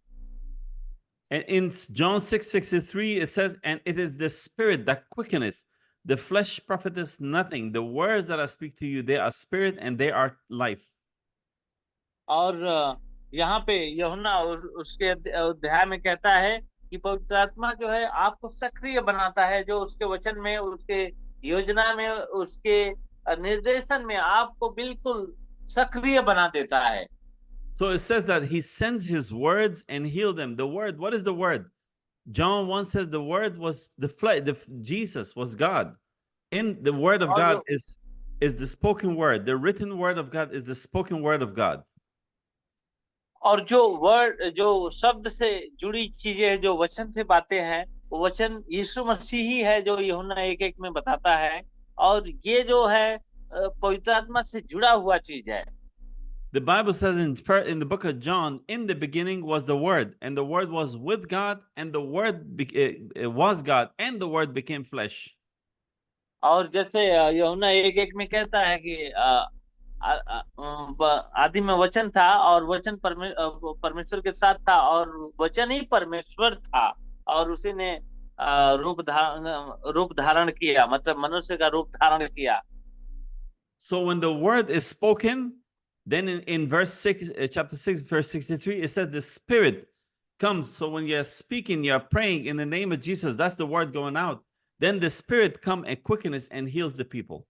And in John 6:63, it says, and it is the spirit that quickeneth, the flesh profiteth nothing. The words that I speak to you, they are spirit and they are life. और यहाँ पे यूहन्ना उसके अध्याय में कहता है कि पवित्र आत्मा जो है आपको सक्रिय बनाता है, जो उसके वचन में, उसके योजना में, उसके निर्देशन में आपको बिल्कुल सक्रिय बना देता है। So it says that he sends his words and heal them. The word, what is the word? John 1 says the word was the flesh, Jesus was God. In the word of God is the spoken word. The written word of God is the spoken word of God. और जो शब्द से जुड़ी चीजें, जो वचन से बातें हैं, वो वचन यीशु मसीह ही है, जो यूहन्ना 1:1 में बताता है, और ये जो है पवित्र आत्मा से जुड़ा हुआ चीज है। The Bible says in the book of John, in the beginning was the Word, and the Word was with God, and the Word was God, and the Word became flesh. और जैसे यूहन्ना 1:1 में कहता है कि आदि में वचन था, और वचन परमेश्वर के साथ था, और वचन ही परमेश्वर था, और उसी ने रूप धारण किया, मतलब मनुष्य का रूप धारण किया। So when the word is spoken, then in verse 6, chapter 6, verse 63, it says the Spirit comes. So when you're speaking, you're praying in the name of Jesus, that's the word going out. Then the Spirit come and quickens and heals the people.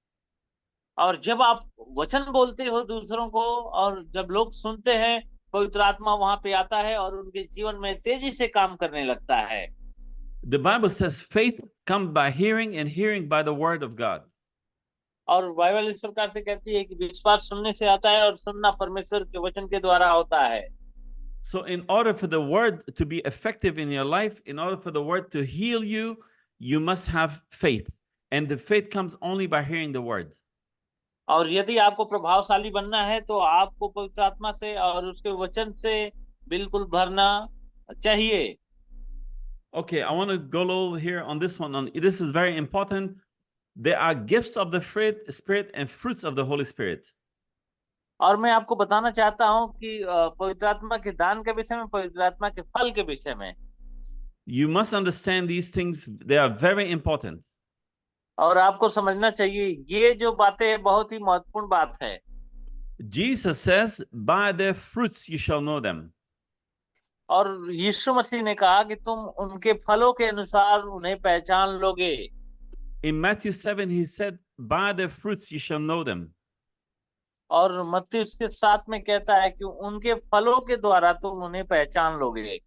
और जब आप वचन बोलते हो दूसरों को, और जब लोग सुनते हैं, पवित्र आत्मा वहां पे आता है और उनके जीवन में तेजी से काम करने लगता है। The Bible says faith comes by hearing, and hearing by the word of God. और बाइबल इस प्रकार से कहती है कि विश्वास सुनने से आता है, और सुनना परमेश्वर के वचन के द्वारा होता है। So in order for the word to be effective in your life, in order for the word to heal you, you must have faith. And the faith comes only by hearing the word. और यदि आपको प्रभावशाली बनना है तो आपको पवित्र आत्मा से और उसके वचन से बिल्कुल भरना चाहिए। Okay, I want to go over here on this one. This is very important. There are gifts of the Spirit and fruits of the Holy Spirit. और मैं आपको बताना चाहता हूं कि पवित्र आत्मा के दान के विषय में, पवित्र आत्मा के फल के विषय में। You must understand these things. They are very important. और आपको समझना चाहिए, ये जो बातें बहुत ही महत्वपूर्ण बात है। Jesus says, by their fruits you shall know them. और यीशु मसीह ने कहा कि तुम उनके फलों के अनुसार उन्हें पहचान लोगे। In Matthew 7, he said, by their fruits you shall know them. और मत्ती उसके 7 में कहता है कि उनके फलों के द्वारा तुम उन्हें पहचान लोगे।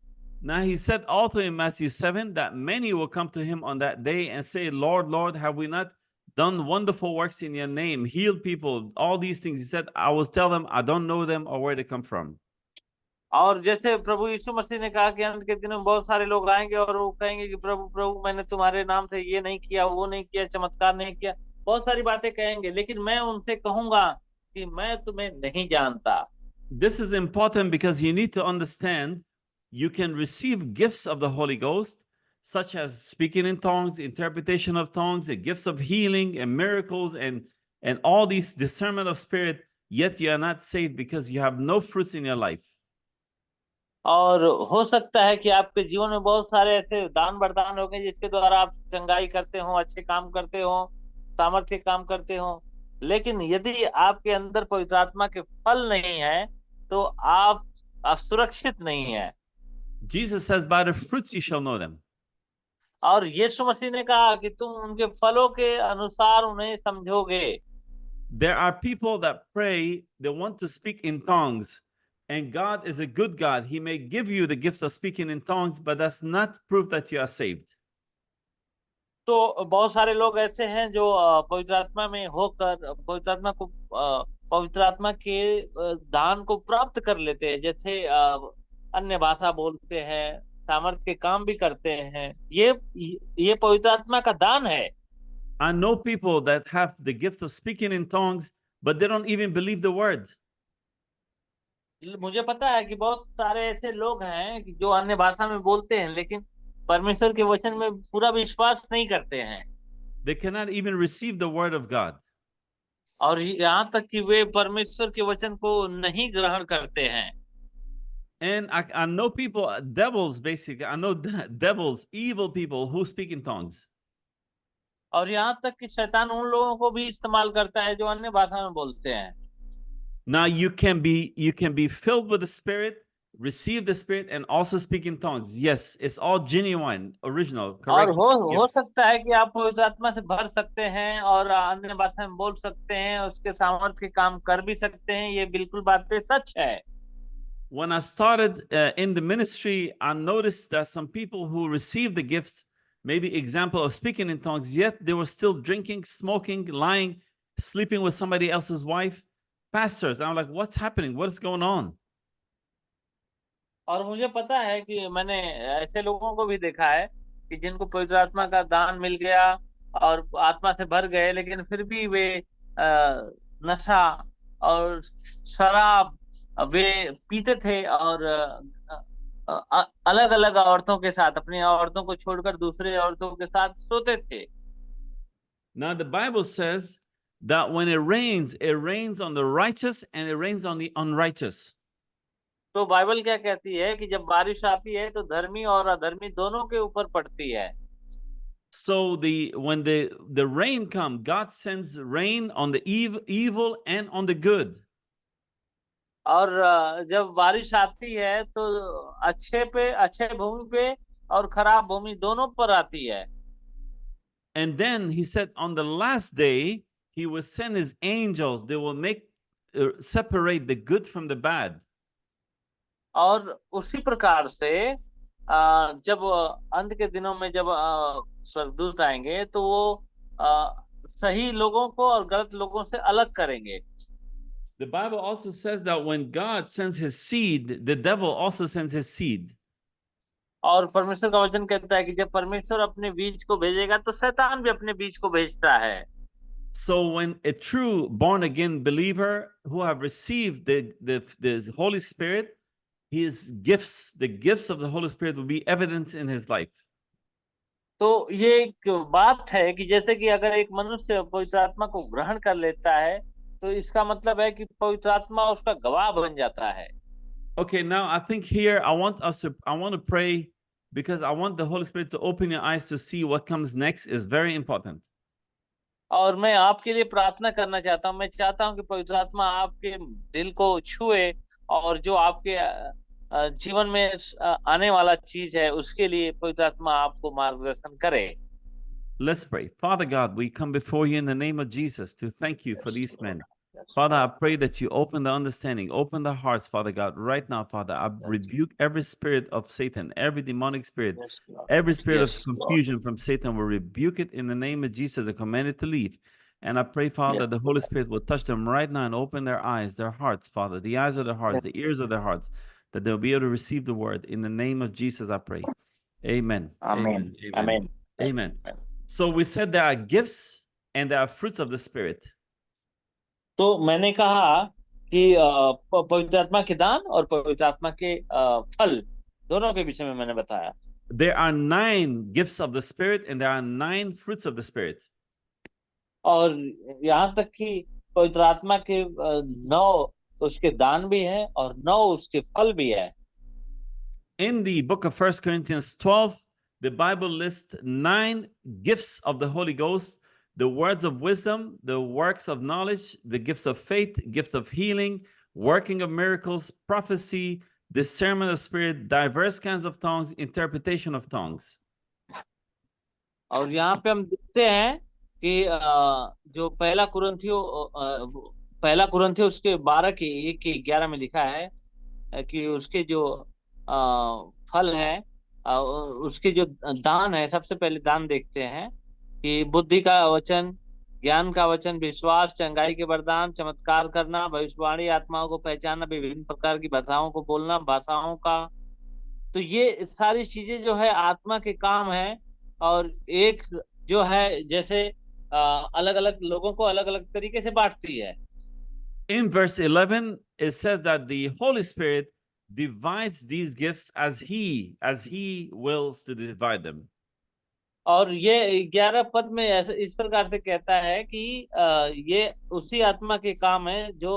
Now he said also in Matthew 7 that many will come to him on that day and say, Lord, Lord, have we not done wonderful works in your name, healed people, all these things? He said, I will tell them, I don't know them or where they come from. और जैसे प्रभु यीशु मसीह ने कहा कि अंत के दिनों में बहुत सारे लोग आएंगे और वो कहेंगे कि प्रभु प्रभु मैंने तुम्हारे नाम से ये नहीं किया, वो नहीं किया, चमत्कार नहीं किया, बहुत सारी बातें कहेंगे, लेकिन मैं उनसे कहूंगा कि मैं तुम्हें नहीं जानता। This is important because you need to understand you can receive gifts of the Holy Ghost, such as speaking in tongues, interpretation of tongues, the gifts of healing and miracles, and all these discernment of spirit, yet you are not saved because you have no fruits in your life. और हो सकता है कि आपके जीवन में बहुत सारे ऐसे दान वरदान हो गए जिसके द्वारा आप चंगाई करते हो, अच्छे काम करते हो, सामर्थ्य काम करते हो, लेकिन यदि आपके अंदर पवित्र आत्मा के फल नहीं है तो आप असुरक्षित नहीं है। Jesus says, by the fruits you shall know them. और यीशु मसीह ने कहा कि तुम उनके फलों के अनुसार उन्हें समझोगे। There are people that pray, they want to speak in tongues, and God is a good God. He may give you the gift of speaking in tongues, but that's not proof that you are saved. तो बहुत सारे लोग ऐसे हैं जो पवित्र आत्मा में होकर पवित्र आत्मा के दान को प्राप्त कर लेते हैं, जैसे अन्य भाषा बोलते हैं, सामर्थ्य के काम भी करते हैं। ये पवित्र आत्मा का दान है। I know people that have the gift of speaking in tongues, but they don't even believe the word. मुझे पता है कि बहुत सारे ऐसे लोग हैं कि जो अन्य भाषा में बोलते हैं लेकिन परमेश्वर के वचन में पूरा विश्वास नहीं करते हैं। They cannot even receive the word of God. और यहाँ तक कि वे परमेश्वर के वचन को नहीं ग्रहण करते हैं। And I know people, devils basically, I know devils, evil people who speak in tongues. और यहाँ तक कि शैतान उन लोगों को भी इस्तेमाल करता है जो अन्य भाषा में बोलते हैं। Now you can be filled with the Spirit, receive the Spirit, and also speak in tongues. Yes, it's all genuine, original, correct. और हो सकता है कि आप पवित्र आत्मा से भर सकते हैं और अन्य भाषा में बोल सकते हैं, उसके सामर्थ्य के काम कर भी सकते हैं, ये बिल्कुल बातें सच है। When I started in the ministry, I noticed that some people who received the gifts, maybe example of speaking in tongues, yet they were still drinking, smoking, lying, sleeping with somebody else's wife. Pastors, I'm like, what's happening? What is going on? और मुझे पता है कि मैंने ऐसे लोगों को भी देखा है कि जिनको पवित्र आत्मा का दान मिल गया और आत्मा से भर गए, लेकिन फिर भी वे नशा और शराब वे पीते थे और अलग अलग औरतों के साथ, अपनी औरतों को छोड़कर दूसरे औरतों के साथ सोते थे। Now the Bible says that when it rains on the righteous and it rains on the unrighteous. तो बाइबल क्या कहती है कि जब बारिश आती है तो धर्मी और अधर्मी दोनों के ऊपर पड़ती है। So when the rain comes, God sends rain on the evil and on the good. और जब बारिश आती है तो अच्छे भूमि पे और खराब भूमि दोनों पर आती है। And then he said on the last day he will send his angels, they will make separate the good from the bad. और उसी प्रकार से जब अंत के दिनों में जब स्वर्गदूत आएंगे तो वो सही लोगों को और गलत लोगों से अलग करेंगे। The Bible also says that when God sends his seed, the devil also sends his seed. और परमेश्वर का वचन कहता है कि जब परमेश्वर अपने बीज को भेजेगा तो शैतान भी अपने बीज को भेजता है। So when a true born again believer who have received the Holy Spirit, his gifts, the gifts of the Holy Spirit will be evidence in his life. तो ये एक बात है कि जैसे कि अगर एक मनुष्य पवित्र आत्मा को ग्रहण कर लेता है तो इसका मतलब है कि पवित्र आत्मा उसका गवाह बन जाता है। Okay, now I think here I want to pray because I want the Holy Spirit to open your eyes to see what comes next is very important. और मैं आपके लिए प्रार्थना करना चाहता हूँ। मैं चाहता हूँ कि पवित्र आत्मा आपके दिल को छुए और जो आपके जीवन में आने वाला चीज है उसके लिए पवित्र आत्मा आपको मार्गदर्शन करे। Let's pray. Father God, we come before you in the name of Jesus to thank you for these men. Father, I pray that you open the understanding, open the hearts, Father God, right now, Father. I rebuke every spirit of Satan, every demonic spirit, Yes, Lord. every spirit of Yes, Lord. confusion from Satan. Will rebuke it in the name of Jesus and command it to leave. And I pray, Father, Yes. the Holy Spirit will touch them right now and open their eyes, their hearts, Father, the eyes of their hearts, the ears of their hearts, that they'll be able to receive the word. In the name of Jesus, I pray. Amen. Amen. Amen. Amen. Amen. Amen. So we said there are gifts and there are fruits of the Spirit. तो मैंने कहा कि पवित्र आत्मा के दान और पवित्र आत्मा के फल दोनों के विषय में मैंने बताया. There are 9 gifts of the Spirit and there are 9 fruits of the Spirit. और यहाँ तक कि पवित्र आत्मा के 9 उसके दान भी है और 9 उसके फल भी है. In the book of 1 Corinthians 12, the Bible lists 9 gifts of the Holy Ghost: the words of wisdom, the works of knowledge, the gifts of faith, gift of healing, working of miracles, prophecy, discernment of spirit, diverse kinds of tongues, interpretation of tongues. और यहाँ पे हम देखते हैं कि जो पहला कुरिन्थियों उसके 12 के 1 के 11 में लिखा है कि उसके जो फल है, उसके जो दान है, सबसे पहले दान देखते हैं कि बुद्धि का वचन, ज्ञान का वचन, विश्वास, चंगाई के वरदान, चमत्कार करना, भविष्यवाणी, आत्माओं को पहचानना, विभिन्न प्रकार की भाषाओं को बोलना, भाषाओं का. तो ये सारी चीजें जो है आत्मा के काम है. और एक जो है जैसे अलग अलग लोगों को अलग अलग तरीके से बांटती है. In verse 11, it says that the Holy Spirit divides these gifts as he wills to divide them. और ये 11 पद में ऐसे इस प्रकार से कहता है कि ये उसी आत्मा के काम है जो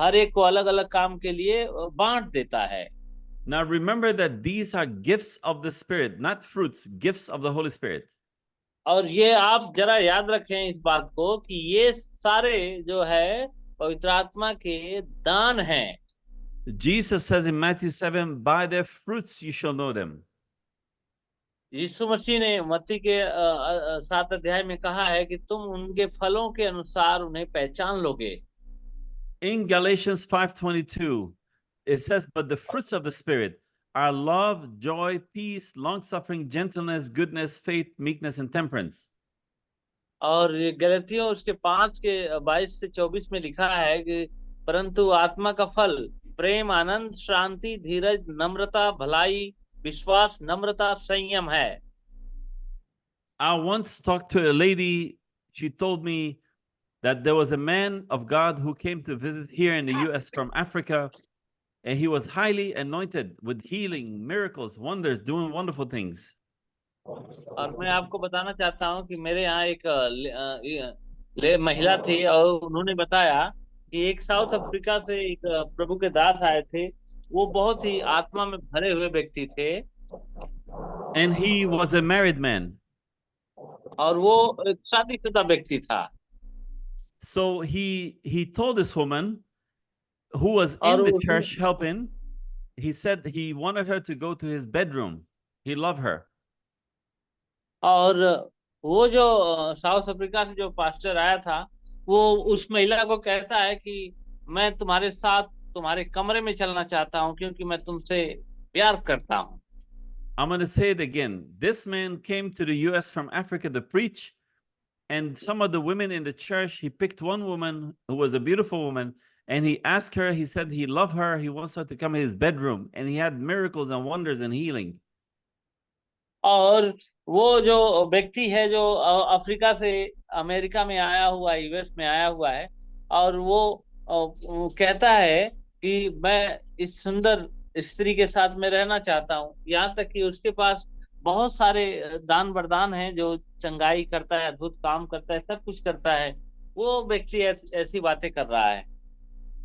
हर एक को अलग अलग काम के लिए बांट देता है. Now remember that these are gifts of the Spirit, not fruits, gifts of the Holy Spirit. और ये आप जरा याद रखें इस बात को कि ये सारे जो है पवित्र आत्मा के दान हैं. Jesus says in Matthew 7, by their fruits you shall know them. यीशु मसीह ने मत्ती के 7 अध्याय में कहा है कि तुम उनके फलों के अनुसार उन्हें पहचान लोगे. In Galatians 5:22, it says, but the fruits of the Spirit are love, joy, peace, long-suffering, gentleness, goodness, faith, meekness, and temperance. और गलतियों उसके 5 के 22 से 24 में लिखा है कि परंतु आत्मा का फल प्रेम, आनंद, शांति, धीरज, नम्रता, भलाई, विश्वास, नम्रता, संयम है. I once talked to a lady. She told me that there was a man of God who came to visit here in the US from Africa, and he was highly anointed with healing, miracles, wonders, doing wonderful things. और मैं आपको बताना चाहता हूँ कि मेरे यहाँ एक महिला थी और उन्होंने बताया कि एक साउथ अफ्रीका से एक प्रभु के दास आए थे. वो बहुत ही आत्मा में भरे हुए व्यक्ति थे. And he was a married man. और वो एक शादीशुदा व्यक्ति था. So he told this woman who was in the church helping, he said he wanted her to go to his bedroom. He loved her. और वो जो साउथ अफ्रीका से जो पास्टर आया था वो उस महिला को कहता है कि मैं तुम्हारे साथ तुम्हारे कमरे में चलना चाहता हूँ क्योंकि मैं तुमसे प्यार करता हूँ. I'm going to say it again. This man came to the US from Africa to preach, and some of the women in the church, he picked one woman who was a beautiful woman, and he asked her, he said he loved her, he wants her to come in his bedroom, and he had miracles and wonders and healing. और वो जो व्यक्ति है जो Africa से America में आया हुआ, यूएस में आया हुआ है, और वो कहता है कि मैं इस सुंदर स्त्री के साथ में रहना चाहता हूँ. यहाँ तक कि उसके पास बहुत सारे दान वरदान हैं, जो चंगाई करता है, अद्भुत काम करता है, सब कुछ करता है. वो व्यक्ति ऐसी बातें कर रहा है.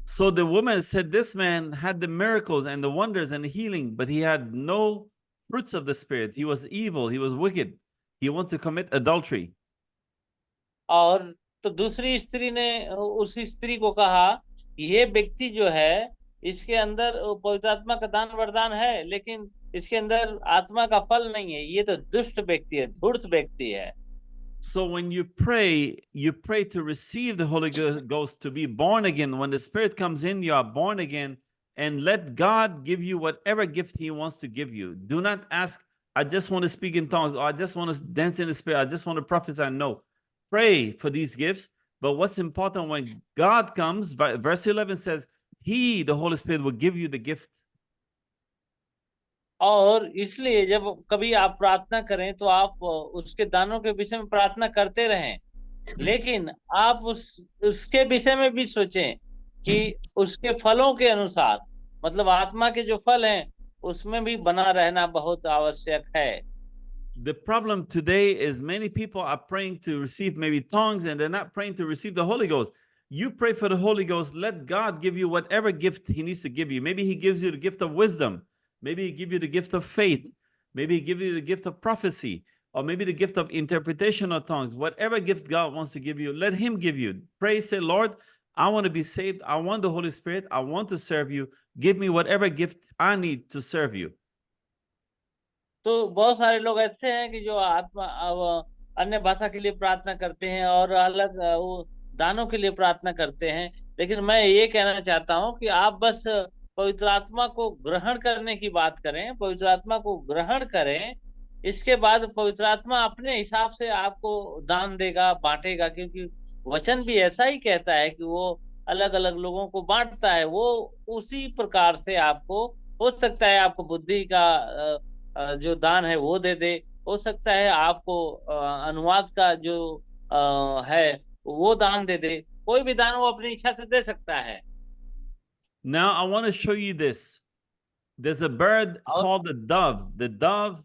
So the woman said this man had the miracles and the wonders and the healing, but he had no fruits of the Spirit. He was evil, he was wicked, he wanted to commit adultery. और तो दूसरी स्त्री ने उस स्त्री को कहा ये व्यक्ति जो है इसके अंदर पवित्र आत्मा का दान वरदान है, लेकिन इसके अंदर आत्मा का फल नहीं है. ये तो दुष्ट व्यक्ति है, धूर्त व्यक्ति है. So when you pray to receive the Holy Ghost, to be born again. When the Spirit comes in, you are born again, and let God give you whatever gift He wants to give you. Do not ask, I just want to speak in tongues, or I just want to dance in the Spirit, I just want to prophesy. No, pray for these gifts. But what's important, when God comes, verse 11 says, He, the Holy Spirit, will give you the gift. और इसलिए जब कभी आप प्रार्थना करें तो आप उसके दानों के विषय में प्रार्थना करते रहें, लेकिन आप उसके विषय में भी सोचें कि उसके फलों के अनुसार, मतलब आत्मा के जो फल हैं उसमें भी बना रहना बहुत आवश्यक है. The problem today is many people are praying to receive maybe tongues, and they're not praying to receive the Holy Ghost. You pray for the Holy Ghost. Let God give you whatever gift He needs to give you. Maybe He gives you the gift of wisdom. Maybe He gives you the gift of faith. Maybe He gives you the gift of prophecy, or maybe the gift of interpretation of tongues. Whatever gift God wants to give you, let Him give you. Pray, say, Lord, I want to be saved. I want the Holy Spirit. I want to serve you. Give me whatever gift I need to serve you. तो बहुत सारे लोग ऐसे हैं कि जो आत्मा अन्य भाषा के लिए प्रार्थना करते हैं और अलग वो दानों के लिए प्रार्थना करते हैं, लेकिन मैं ये कहना चाहता हूं कि आप बस पवित्र आत्मा को ग्रहण करने की बात करें, पवित्र आत्मा को ग्रहण करें, इसके बाद पवित्र आत्मा अपने हिसाब से आपको दान देगा, बांटेगा, क्योंकि वचन भी ऐसा ही कहता है कि वो अलग अलग लोगों को बांटता है. वो उसी प्रकार से आपको, हो सकता है आपको बुद्धि का जो दान है वो दे दे, हो सकता है आपको अनुवाद का जो है वो दान दे दे, कोई भी दान वो अपनी इच्छा से दे सकता है. Now I want to show you this. There's a bird called the dove. The dove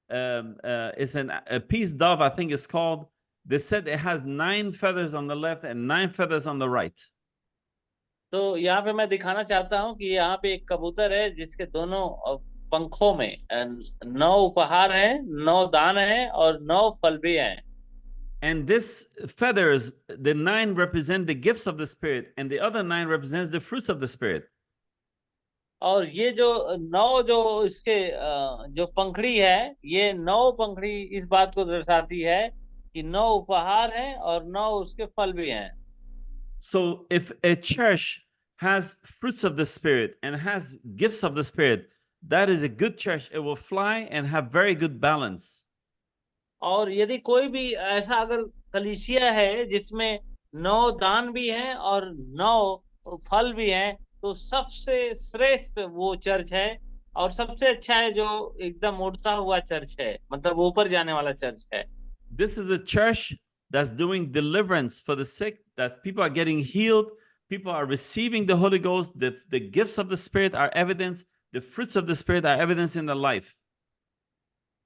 is a peace dove, I think it's called. They said it has 9 feathers on the left and 9 feathers on the right. तो यहाँ पे मैं दिखाना चाहता हूँ कि यहाँ पे एक कबूतर है जिसके दोनों पंखों में 9 उपहार हैं, 9 दान हैं और 9 फल भी हैं. And this feathers, the 9 represent the gifts of the Spirit, and the other 9 represents the fruits of the Spirit. और ये जो 9 जो इसके जो पंखड़ी है, ये 9 पंखड़ी इस बात को दर्शाती है कि 9 उपहार हैं और 9 उसके फल भी हैं. So if a church has fruits of the Spirit and has gifts of the Spirit, that is a good church. It will fly and have very good balance. और यदि कोई भी ऐसा अगर कलीसिया है जिसमें 9 दान भी हैं और 9 फल भी हैं, तो सबसे श्रेष्ठ वो चर्च है और सबसे अच्छा है जो एकदम उड़ता हुआ चर्च है, मतलब ऊपर जाने वाला चर्च है. This is a church that's doing deliverance for the sick, that people are getting healed, people are receiving the Holy Ghost, the gifts of the Spirit are evidence, the fruits of the Spirit are evidence in their life.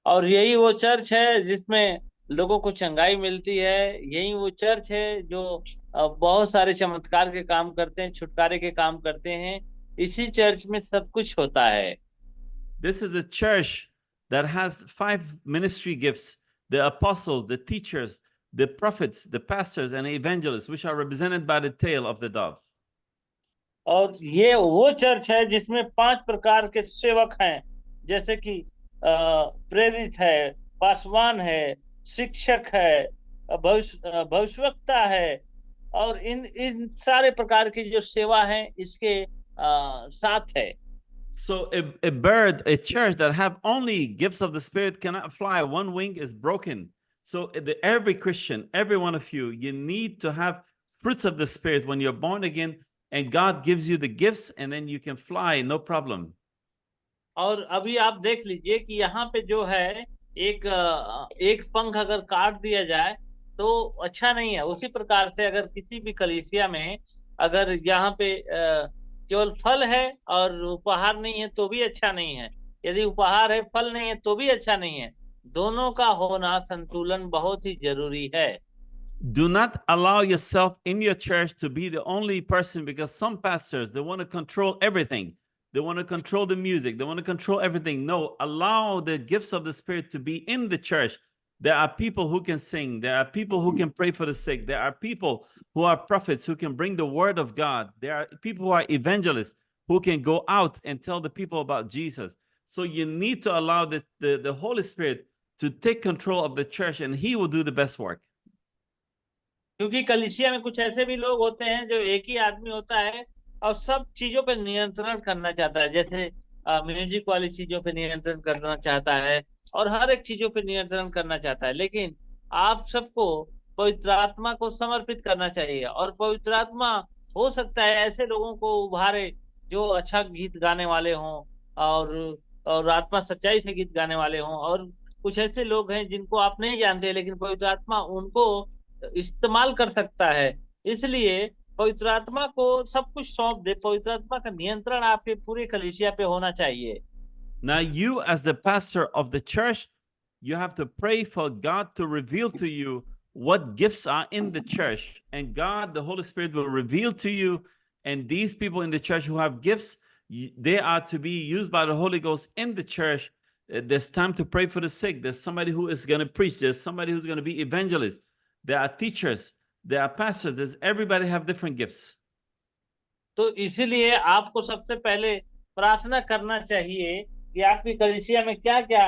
और यही वो church है जिसमें लोगों को चंगाई मिलती है, यही वो चर्च है जो बहुत सारे चमत्कार के काम करते हैं, छुटकारे के काम करते हैं. इसी चर्च में सब कुछ होता है. This is a church that has 5 ministry gifts: the apostles, the teachers, the prophets, the pastors, and the evangelists, which are represented by the tail of the dove. और ये वो चर्च है जिसमें 5 प्रकार के सेवक हैं, जैसे कि प्रेरित है, पासवान है, शिक्षक है, भविष्यवक्ता है, और इन सारे प्रकार की जो सेवा है इसके साथ है. So a bird, a church that have only gifts of the Spirit cannot fly. One wing is broken. So every Christian, every one of you, you need to have fruits of the Spirit when you're born again, and God gives you the gifts, and then you can fly, no problem. और अभी आप देख लीजिए कि यहाँ पे जो है एक पंख अगर काट दिया जाए तो अच्छा नहीं है. उसी प्रकार से अगर किसी भी कलीसिया में अगर यहाँ पे केवल फल है और उपहार नहीं है तो भी अच्छा नहीं है, यदि उपहार है फल नहीं है तो भी अच्छा नहीं है. दोनों का होना संतुलन बहुत ही जरूरी है. Do not allow yourself in your church to be the only person, because some pastors, they want to control everything. They want to control the music. They want to control everything. No, allow the gifts of the Spirit to be in the church. There are people who can sing. There are people who can pray for the sick. There are people who are prophets who can bring the word of God. There are people who are evangelists who can go out and tell the people about Jesus. So you need to allow the Holy Spirit to take control of the church, and He will do the best work. क्योंकि कलीसिया में कुछ ऐसे भी लोग होते हैं जो एक ही आदमी होता है और सब चीजों पे नियंत्रण करना चाहता है, जैसे म्यूजिक वाली चीजों पे नियंत्रण करना चाहता है और हर एक चीजों पे नियंत्रण करना चाहता है। लेकिन आप सबको पवित्र आत्मा को समर्पित करना चाहिए, और पवित्र आत्मा हो सकता है ऐसे लोगों को उभारे जो अच्छा गीत गाने वाले हों, और और आत्मा सच्चाई से गीत गाने वाले हों, और कुछ ऐसे लोग हैं जिनको आप नहीं जानते लेकिन पवित्र आत्मा उनको इस्तेमाल कर सकता है। इसलिए पवित्र आत्मा को सब कुछ सौंप दे, पवित्र आत्मा का नियंत्रण आपके पूरे कलीसिया पे होना चाहिए। Now, you, as the pastor of the church, you have to pray for God to reveal to you what gifts are in the church. And God, the Holy Spirit, will reveal to you. And these people in the church who have gifts, they are to be used by the Holy Ghost in the church. There's time to pray for the sick. There's somebody who is going to preach. There's somebody who's going to be evangelist. There are teachers. There are pastors. There's everybody have different gifts. तो इसीलिए आपको सबसे पहले प्रार्थना करना चाहिए कि आपकी कलीसिया में क्या क्या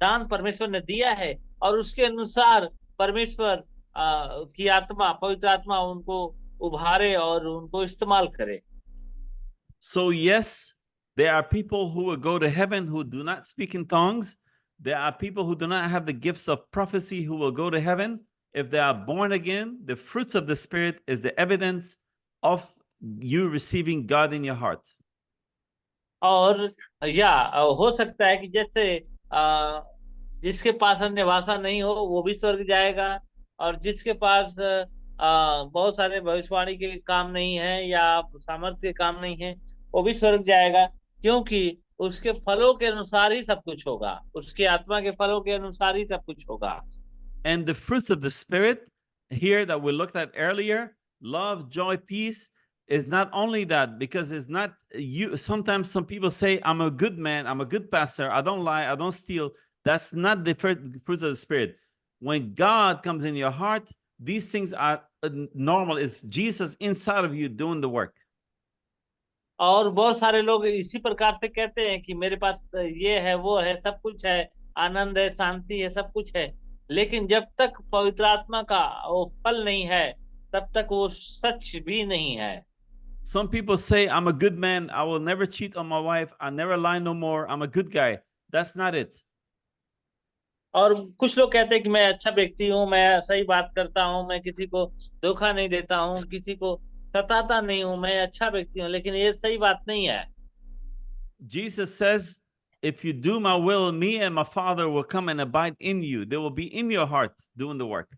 दान परमेश्वर ने दिया है, और उसके अनुसार परमेश्वर की आत्मा, पवित्र आत्मा उनको उभारे और उनको इस्तेमाल करे। So yes, there are people who will go to heaven who do not speak in tongues. There are people who do not have the gifts of prophecy who will go to heaven. If they are born again, the fruits of the Spirit is the evidence of you receiving God in your heart. और या हो सकता है कि जैसे जिसके पास अन्य भाषा नहीं हो वो भी स्वर्ग जाएगा, और जिसके पास बहुत सारे भविष्यवाणी के काम नहीं है या सामर्थ्य के काम नहीं है वो भी स्वर्ग जाएगा, क्योंकि उसके फलों के अनुसार ही सब कुछ होगा, उसकी आत्मा के फलों के अनुसार ही सब कुछ होगा। And the fruits of the Spirit here that we looked at earlier, love, joy, peace, is not only that, because it's not you. Sometimes some people say, I'm a good man, I'm a good pastor, I don't lie, I don't steal. That's not the fruits of the Spirit. When God comes in your heart, these things are normal. It's Jesus inside of you doing the work. और बहुत सारे लोग इसी प्रकार से कहते हैं कि मेरे पास ये है, वो है, सब कुछ है, आनंद है, शांति है, सब कुछ है, लेकिन जब तक पवित्र आत्मा का वो फल नहीं है तब तक वो सच भी नहीं है। Some people say, I'm a good man, I will never cheat on my wife, I never lie no more, I'm a good guy. That's not it. और कुछ लोग कहते हैं कि मैं अच्छा व्यक्ति हूँ, मैं सही बात करता हूँ, मैं किसी को धोखा नहीं देता हूँ, किसी को सताता नहीं हूँ, मैं अच्छा व्यक्ति हूँ, लेकिन ये सही बात नहीं है। Jesus says, if you do my will, me and my Father will come and abide in you. They will be in your heart doing the work.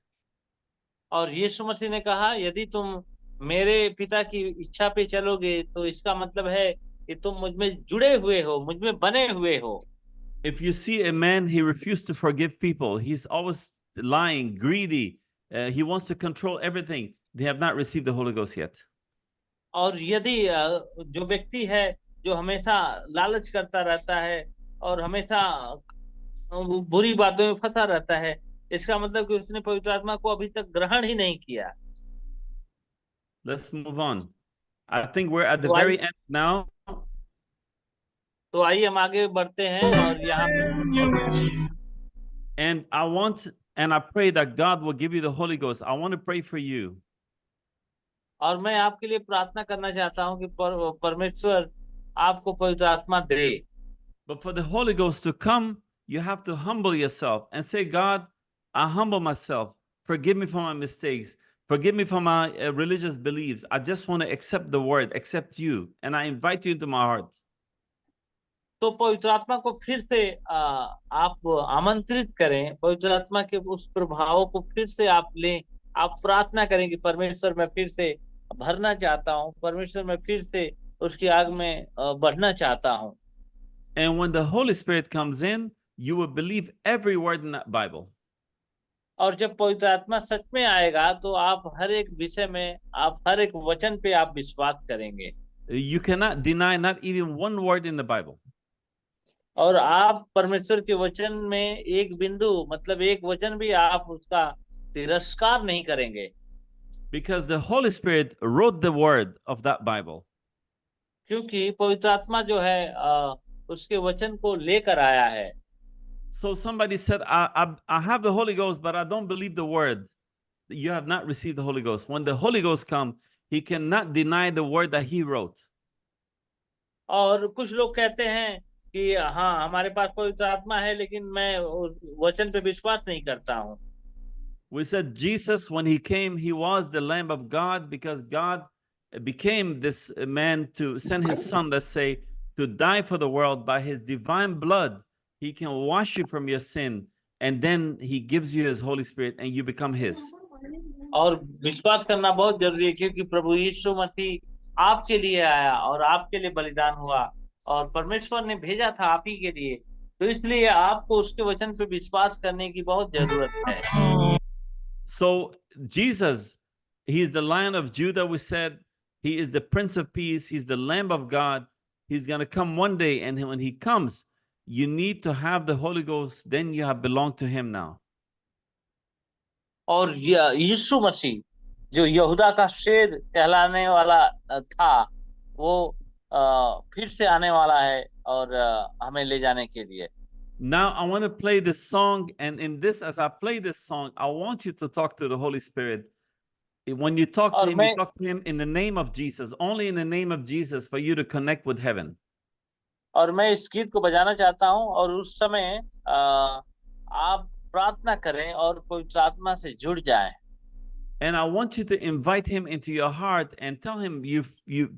और यीशु मसीह ने कहा, यदि तुम मेरे पिता की इच्छा पे चलोगे तो इसका मतलब है कि तुम मुझ में जुड़े हुए हो, मुझ में बने हुए हो। If you see a man, he refused to forgive people. He's always lying, greedy. He wants to control everything. They have not received the Holy Ghost yet. और यदि जो व्यक्ति है जो हमेशा लालच करता रहता है और हमेशा बुरी बातों में फंसा रहता है, इसका मतलब कि उसने पवित्र आत्मा को अभी तक ग्रहण ही नहीं किया। Let's move on. I think we're at the तो very end now. तो आइए हम आगे बढ़ते हैं, और यहाँ पे And I want and I pray that God will give you the Holy Ghost. I want to pray for you. और मैं आपके लिए प्रार्थना करना चाहता हूँ कि परमेश्वर आपको पवित्र आत्मा दे। But for the Holy Ghost to come, you have to humble yourself and say, God, I humble myself. Forgive me for my mistakes. Forgive me for my religious beliefs. I just want to accept the word, accept you. And I invite you into my heart. तो पवित्र आत्मा को फिर से आप आमंत्रित करें, पवित्र आत्मा के उस प्रभाव को फिर से आप लें। आप प्रार्थना करें कि परमेश्वर मैं फिर से भरना चाहता हूँ, परमेश्वर मैं फिर से उसकी आग में बढ़ना चाहता हूँ। And when the Holy Spirit comes in, you will believe every word in that Bible. और जब पवित्र आत्मा सच में आएगा तो आप हर एक विषय में, आप हर एक वचन पे आप विश्वास करेंगे। You cannot deny not even one word in the Bible. और आप परमेश्वर के वचन में एक बिंदु, मतलब एक वचन भी आप उसका तिरस्कार नहीं करेंगे। Because the Holy Spirit wrote the word of that Bible. क्योंकि पवित्र आत्मा जो है उसके वचन को लेकर आया है। So somebody said, I have the Holy Ghost, but I don't believe the word. you have not received the Holy Ghost. When the Holy Ghost come, he cannot deny the word that he wrote. और कुछ लोग कहते हैं कि हाँ हमारे पास पवित्र आत्मा है, लेकिन मैं उस वचन पे विश्वास नहीं करता हूँ. We said Jesus, when he came, he was the Lamb of God, because God became this man to send his son, let's say, to die for the world. By his divine blood, he can wash you from your sin, and then he gives you his Holy Spirit and you become his. और विश्वास करना बहुत जरूरी है, क्योंकि प्रभु यीशु मसीह आपके लिए आया और आपके लिए बलिदान हुआ, और परमेश्वर ने भेजा था आप ही के लिए. तो इसलिए आपको उसके वचन पे विश्वास करने की बहुत जरूरत है. So Jesus, he is the Lion of Judah, we said. He is the Prince of Peace. He's the Lamb of God. He's going to come one day, and when he comes, you need to have the Holy Ghost. Then you have belonged to him now. और यीशु मसीह जो यहूदा का शेर कहलाने वाला था, वो फिर से आने वाला है और हमें ले जाने के लिए. Now I want to play this song, and in this, as I play this song, I want you to talk to the Holy Spirit. When you talk to him, you talk to him in the name of Jesus, only in the name of Jesus, for you to connect with heaven. और मैं इस गीत को बजाना चाहता हूं, और उस समय आप प्रार्थना करें और पवित्र आत्मा से जुड़ जाएं. And I want you to invite him into your heart and tell him you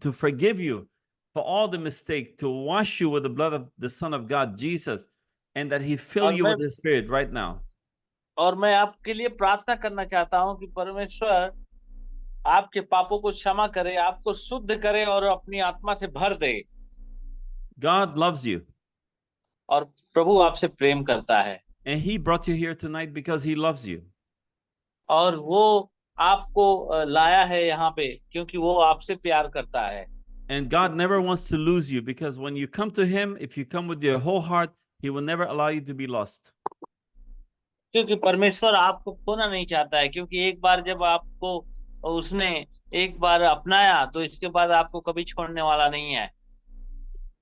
to forgive you for all the mistake, to wash you with the blood of the Son of God, Jesus, and that he fill you with his Spirit right now. और मैं आपके लिए प्रार्थना करना चाहता हूं कि परमेश्वर आपके पापों को क्षमा करे, आपको शुद्ध करे और अपनी आत्मा से भर दे. God loves you. और प्रभु आपसे प्रेम करता है. And he brought you here tonight because he loves you. और वो आपको लाया है यहाँ पे क्योंकि वो आपसे प्यार करता है. And God never wants to lose you, because when you come to him, if you come with your whole heart, he will never allow you to be lost. क्योंकि परमेश्वर आपको खोना नहीं चाहता है, क्योंकि एक बार जब आपको उसने एक बार अपनाया, तो इसके बाद आपको कभी छोड़ने वाला नहीं है.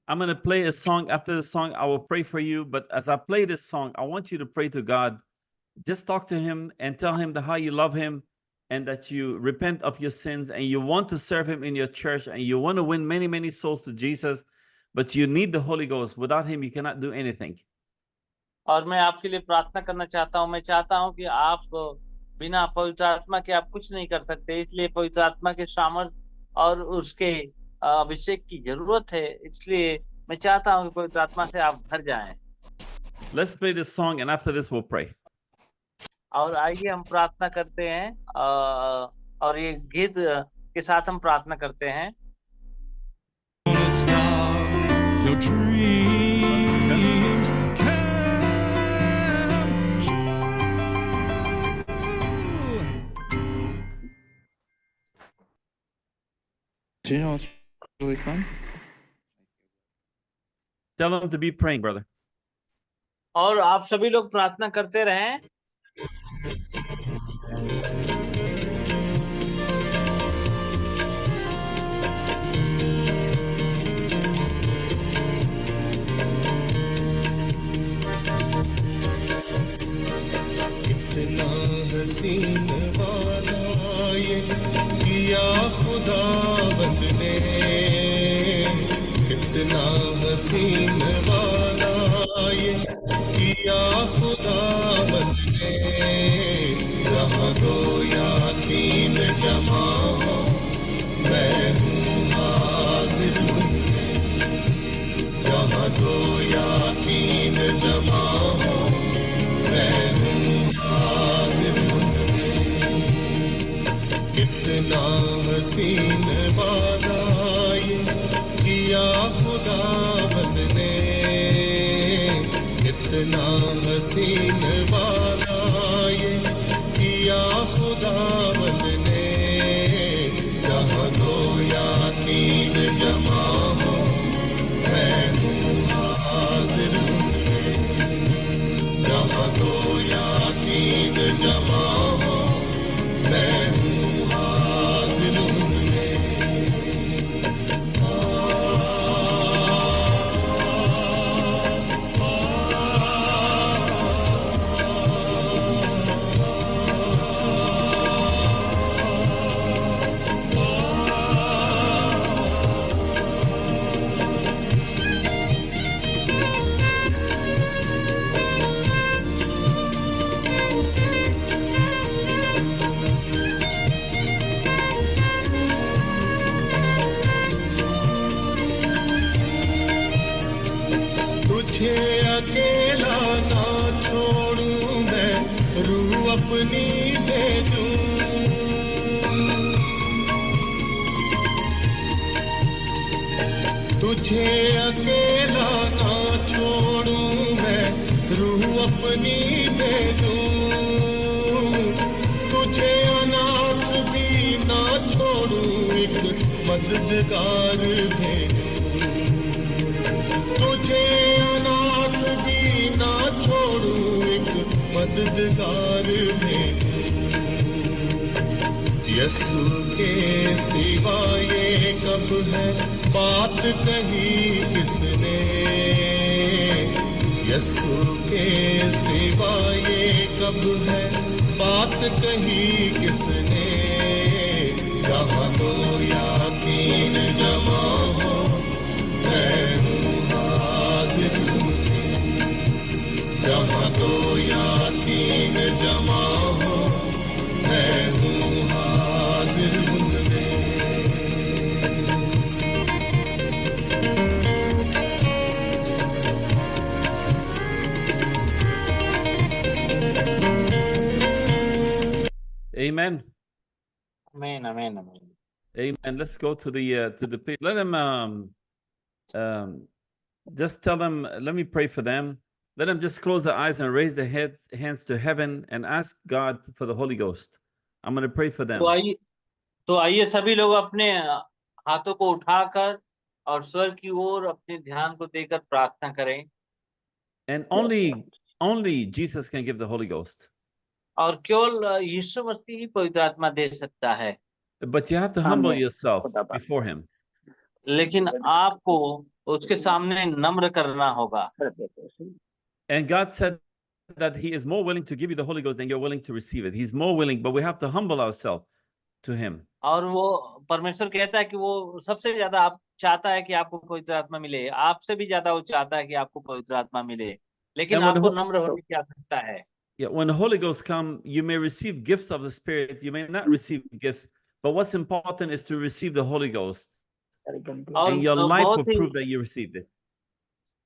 I'm going to play a song. After the song, I will pray for you. But as I play this song, I want you to pray to God. Just talk to him and tell him how you love him, and that you repent of your sins, and you want to serve him in your church, and you want to win many, many souls to Jesus, but you need the Holy Ghost. Without him, you cannot do anything. और मैं आपके लिए प्रार्थना करना चाहता हूँ. मैं चाहता हूँ कि आप बिना पवित्र आत्मा के आप कुछ नहीं कर सकते, इसलिए पवित्र आत्मा के सामर्थ और उसके अभिषेक की जरूरत है. इसलिए मैं चाहता हूँ कि पवित्र आत्मा से आप भर जाएं. Let's play this song, and after this we'll pray. और आइए हम प्रार्थना करते हैं, और ये गीत के साथ हम प्रार्थना करते हैं. Your dreams come true. Really fun. Tell him to be praying, brother. और आप सभी लोग प्रार्थना करते रहें. कितना हसीन वाला ये किया खुदावंद ने, कितना हसीन वाला ये किया खुदावंद ने. जहाँ दो या तीन जमा हो, मैं हूँ हाजिर उनमें. जहाँ दो या तीन जमा हो, मैं हूँ हाजिर उनमें. कितना हसीन वादा ये किया खुदावंद ने, कितना हसीन वादा ये किया खुदावंद ने. जहाँ दो या तीन जमा हो, मैं हूँ हाजिर उनमें. जहाँ दो या तीन जमा हो, मैं हूँ हाजिर उनमें. अपनी भेजूं तुझे अकेला ना छोड़ूं मैं रूह अपनी भेजूं तुझे अनाथ भी ना छोड़ूं एक मददगार भेजूं तुझे अनाथ भी ना छोड़ूं एक मददगार भेजूं यीशु के सिवा ये कब है बात कही किसने यीशु के सिवा ये कब है बात कही किसने जहाँ दो या तीन जमा हो मैं हूँ हाजिर जहाँ दो या तीन जमा हो मैं हूँ हाजिर उनमें Amen. आमीन आमीन आमीन। Amen. Let's go to the page. Let them just tell them, let me pray for them. Let them just close their eyes and raise their hands to heaven and ask God for the Holy Ghost. I'm going to pray for them. तो आइए सभी लोग अपने हाथों को उठाकर और स्वर्ग की ओर अपने ध्यान को देकर प्रार्थना करें। And only Jesus can give the Holy Ghost. और केवल यीशु मसीह ही पवित्र आत्मा दे सकता है। But you have to humble yourself before him. लेकिन आपको उसके सामने नम्र करना होगा। And God said that he is more willing to give you the Holy Ghost than you're willing to receive it. He's more willing, but we have to humble ourselves to him. और वो परमेश्वर कहता है कि वो सबसे ज्यादा आप चाहता है कि आपको पवित्र आत्मा मिले, आपसे भी ज्यादा वो चाहता है कि आपको पवित्र आत्मा मिले, लेकिन आपको नम्र होने की आवश्यकता है। Yeah, when the Holy Ghost comes, you may receive gifts of the Spirit, you may not receive gifts, but what's important is to receive the Holy Ghost. And your life will prove that you received it.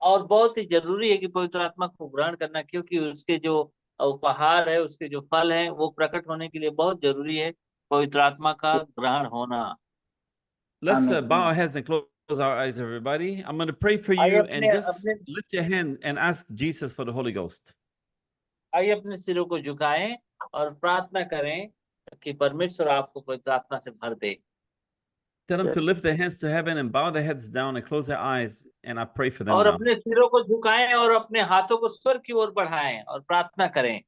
और बहुत ही जरूरी है कि पवित्र आत्मा को ग्रहण करना, क्योंकि उसके जो उपहार है, उसके जो फल हैं, वो प्रकट होने के लिए बहुत जरूरी है पवित्र आत्मा का ग्रहण होना। Let's bow our heads and close our eyes, everybody. I'm going to pray for you and just lift your hand and ask Jesus for the Holy Ghost. आइए अपने सिरों को झुकाएं और प्रार्थना करें कि परमेश्वर आपको पवित्र आत्मा से भर दे। Tell them to lift their hands to heaven and bow their heads down and close their eyes, and I pray for them और now. अपने सिरों को झुकाएं और अपने हाथों को स्वर्ग की ओर बढ़ाएं और प्रार्थना करें।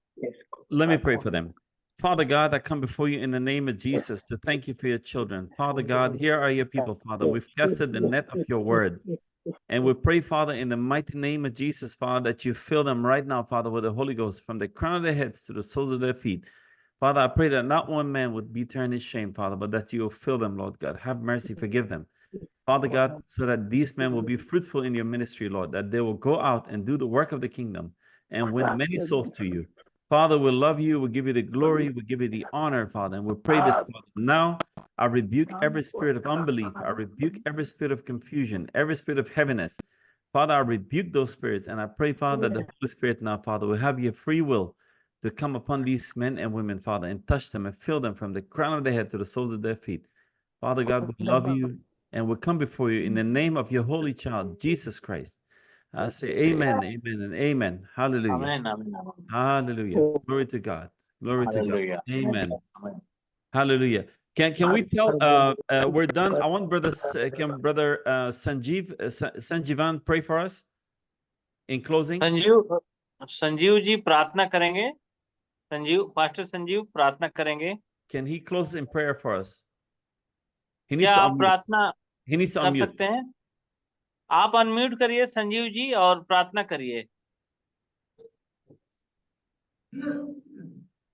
Let me pray for them. Father God, I come before you in the name of Jesus to thank you for your children. Father God, here are your people, Father. We've casted the net of your word. And we pray, Father, in the mighty name of Jesus, Father, that you fill them right now, Father, with the Holy Ghost from the crown of their heads to the soles of their feet. Father, I pray that not one man would be turned in shame, Father, but that you will fill them, Lord God. Have mercy, forgive them. Father God, so that these men will be fruitful in your ministry, Lord, that they will go out and do the work of the kingdom and win many souls to you. Father, we love you. We give you the glory. We give you the honor, Father. And we pray this, Father. Now, I rebuke every spirit of unbelief. I rebuke every spirit of confusion, every spirit of heaviness. Father, I rebuke those spirits. And I pray, Father, that the Holy Spirit now, Father, will have your free will to come upon these men and women, Father, and touch them and fill them from the crown of their head to the soles of their feet. Father God, we love you and we come before you in the name of your holy child, Jesus Christ. I say amen, amen, and amen. Hallelujah. Amen, amen, amen. Hallelujah. Glory to God. Glory to Hallelujah. God. Amen. Amen. Hallelujah. Can we tell we're done? I want brother Sanjivan pray for us in closing. Sanjeev ji प्रार्थना करेंगे। Pastor Sanjeev प्रार्थना करेंगे। Can he close in prayer for us? क्या आप प्रार्थना कर सकते हैं? आप अनम्यूट करिए संजीव जी और प्रार्थना करिए।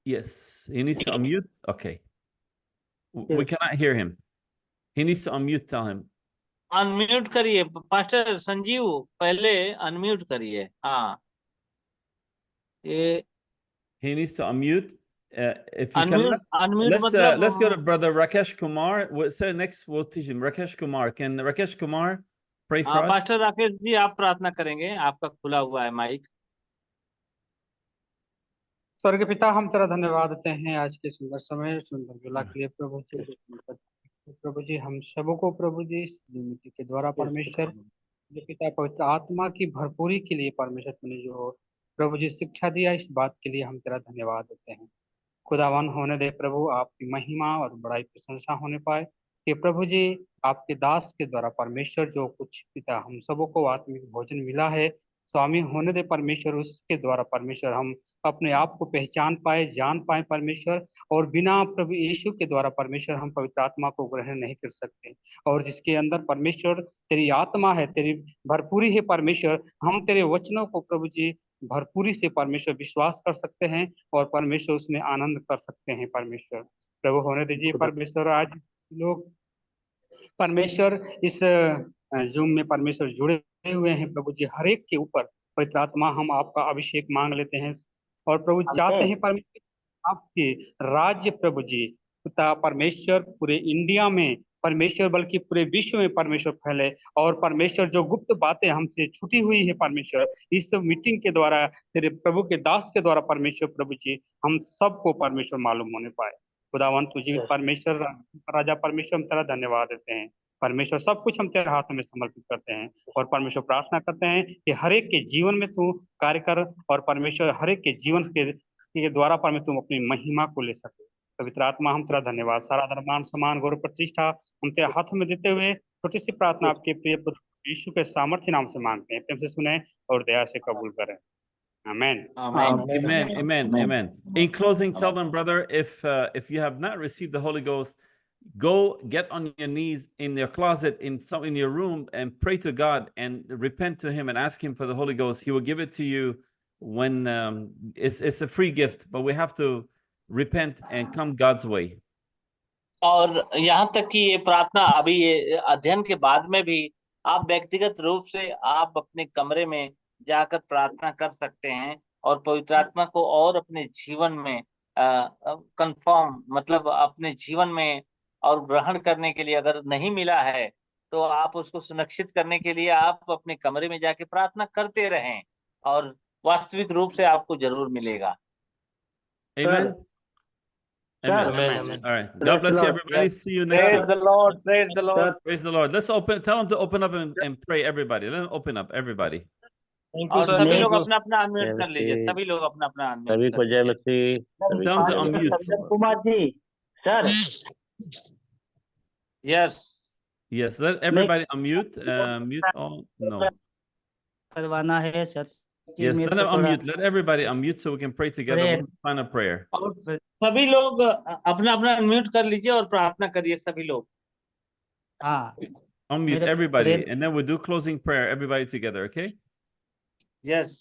Yes, he needs to unmute. Okay. We cannot hear him. He needs to unmute. Tell him. Unmute करिए पास्टर संजीव, पहले अनम्यूट करिए। हाँ, he needs to unmute. If he unmute, cannot, let's go to brother Rakesh Kumar. So next we'll teach him. Rakesh Kumar. Can Rakesh Kumar pray for us? Pastor Rakesh ji आप प्रार्थना करेंगे, आपका खुला हुआ है माइक। स्वर्गीय पिता, हम तेरा धन्यवाद देते हैं आज के सुंदर समय, सुंदर बेला के लिए प्रभु जी। प्रभु जी, हम सबों को प्रभु जी इस मिट्टी के द्वारा परमेश्वर जो पिता पवित्र आत्मा की भरपूरी के लिए परमेश्वर तुमने जो प्रभु जी शिक्षा दिया, इस बात के लिए हम तेरा धन्यवाद देते हैं। खुदावन होने दे प्रभु, आपकी महिमा और बड़ाई प्रशंसा होने पाए कि प्रभु जी आपके दास के द्वारा परमेश्वर जो कुछ पिता हम सबों को आत्मिक भोजन मिला है, स्वामी होने दे परमेश्वर, उसके द्वारा परमेश्वर हम अपने आप को पहचान पाए, जान पाए परमेश्वर, और बिना प्रभु यीशु के द्वारा परमेश्वर हम पवित्र आत्मा को ग्रहण नहीं कर सकते। और जिसके अंदर परमेश्वर तेरी आत्मा है, तेरी भरपूरी है परमेश्वर, हम तेरे वचनों को प्रभु जी भरपूरी से परमेश्वर विश्वास कर सकते हैं और परमेश्वर उसमें आनंद कर सकते हैं। परमेश्वर प्रभु होने दीजिए परमेश्वर, आज लोग परमेश्वर इस जूम में परमेश्वर जुड़े हुए हैं प्रभु जी, हर एक के ऊपर पवित्र आत्मा हम आपका अभिषेक मांग लेते हैं और प्रभु चाहते हैं परमेश्वर आपके राज्य प्रभु जी पिता परमेश्वर पूरे इंडिया में परमेश्वर, बल्कि पूरे विश्व में परमेश्वर फैले, और परमेश्वर जो गुप्त बातें हमसे छुटी हुई है परमेश्वर, इस मीटिंग के द्वारा तेरे प्रभु के दास के द्वारा परमेश्वर प्रभु जी हम सबको परमेश्वर मालूम होने पाए। खुदावन तुझे परमेश्वर राजा परमेश्वर हम तेरा धन्यवाद देते हैं परमेश्वर, सब कुछ हम तेरे हाथों में समर्पित करते हैं और परमेश्वर प्रार्थना करते हैं कि हर एक के जीवन में तू कार्य कर और परमेश्वर हर एक के जीवन के द्वारा परमेश्वर तुम अपनी महिमा को ले सके। पवित्र आत्मा हम तेरा धन्यवाद, सारा धर्मान समान गौरव प्रतिष्ठा हम तेरे हाथों में देते हुए छोटी सी प्रार्थना आपके प्रिय पुत्र यीशु के सामर्थ्य नाम से मांगते हैं, प्रेम से सुने और दया से कबूल करें। Amen. Amen. Amen. Amen. Amen. In closing, tell them, brother, if you have not received the Holy Ghost, go get on your knees in your closet, in your room, and pray to God and repent to Him and ask Him for the Holy Ghost. He will give it to you when it's a free gift, but we have to repent and come God's way. और यहाँ तक कि ये प्रार्थना अभी ये अध्ययन के बाद में भी आप व्यक्तिगत रूप से आप अपने कमरे में जाकर प्रार्थना कर सकते हैं और पवित्र आत्मा को और अपने जीवन में कंफर्म मतलब अपने जीवन में और ग्रहण करने के लिए अगर नहीं मिला है तो आप उसको सुनिश्चित करने के लिए आप अपने कमरे में जाके प्रार्थना करते रहें और वास्तविक रूप से आपको जरूर मिलेगा। Amen. Amen. Amen. All right. God bless you, everybody. See you next Praise week. the Lord. Praise the Lord. Praise the Lord. Let's tell them to open up and pray, everybody. Let them open up, everybody. और सभी लोग अपना अपना unmute कर लीजिए, सभी लोग अपना अपना अनम्यूट सभी को जय मसीह। Tell them to unmute. Kumar ji sir. Yes. Yes, let everybody unmute. Mute all. No. करवाना है sir. Yes, let them unmute. Let everybody unmute so we can pray together. One final prayer. और सभी लोग अपना अपना अनम्यूट कर लीजिए और प्रार्थना करिए सभी लोग। हाँ। Unmute everybody, and then we'll do closing prayer. Everybody together, okay? Yes.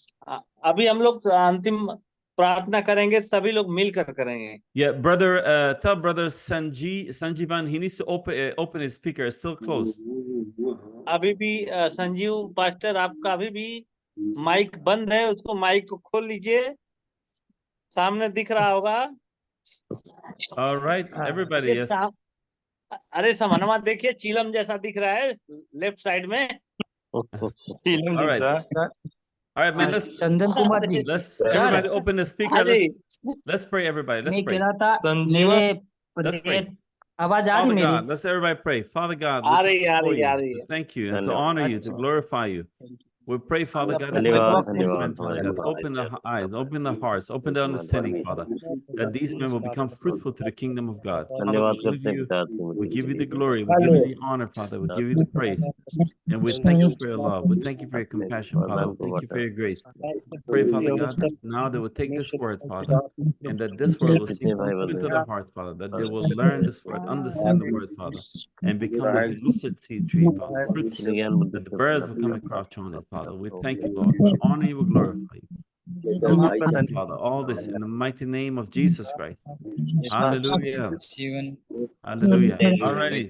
अभी हम लोग अंतिम प्रार्थना करेंगे, सभी लोग मिलकर करेंगे। Yeah, brother, tell brother Sanjivan, he needs to open his speaker. It's still closed. अभी भी संजीव पास्टर आपका अभी भी माइक बंद है, उसको माइक को खोल लीजिए, सामने दिख रहा होगा। All right, everybody, yes. अरे समनमा देखिए, चीलम जैसा दिख रहा है लेफ्ट साइड में। All right. All right, man. Chandan Kumar ji, Let's everybody open the speaker. Let's pray, everybody. Let's मैं pray. कह रहा था मेरे आवाज आ रही Father मेरी? God, let's everybody pray. Father God, uh we रही come before आ you रही to thank you and to honor you, to glorify you. We pray, Father God, that धन्यवाद, these men, धन्यवाद, Father God, open the eyes, open the hearts, open the understanding, Father, that these men will become fruitful to the kingdom of God. Father, धन्यवाद we करते हैं give पिता you the glory, we give you the honor, Father, we give you the praise, and we thank you for your love, we thank you for your compassion, Father, we thank you for your grace. Pray, Father God, that now they will take this word, Father, and that this word will sink deep into their heart, Father, that they will learn this word, understand the word, Father, and become like a mustard seed tree, Father, fruitful, that the birds will come and crouch on it, Father. We thank you, Lord. We honor you, we glorify you. Father, all this in the mighty name of Jesus Christ. Hallelujah. Hallelujah. Alrighty.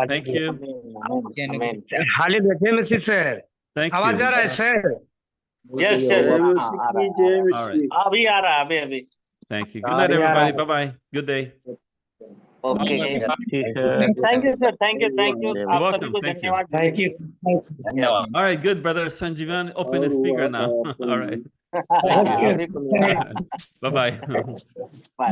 Thank you. हाली बैठे मसीह sir, Thank आवाज आ you. रहा है sir? Yes अभी आ रहा है अभी। Thank you. Good night, everybody. Bye-bye. Good day. Okay ठीक है। Thank you sir, thank you You're आप सभी welcome. को Thank you. धन्यवाद। Thank you. All right, good, brother Sanjivan. Open the speaker now. All right. Thank you. अभी खुल गया। Bye bye. Bye.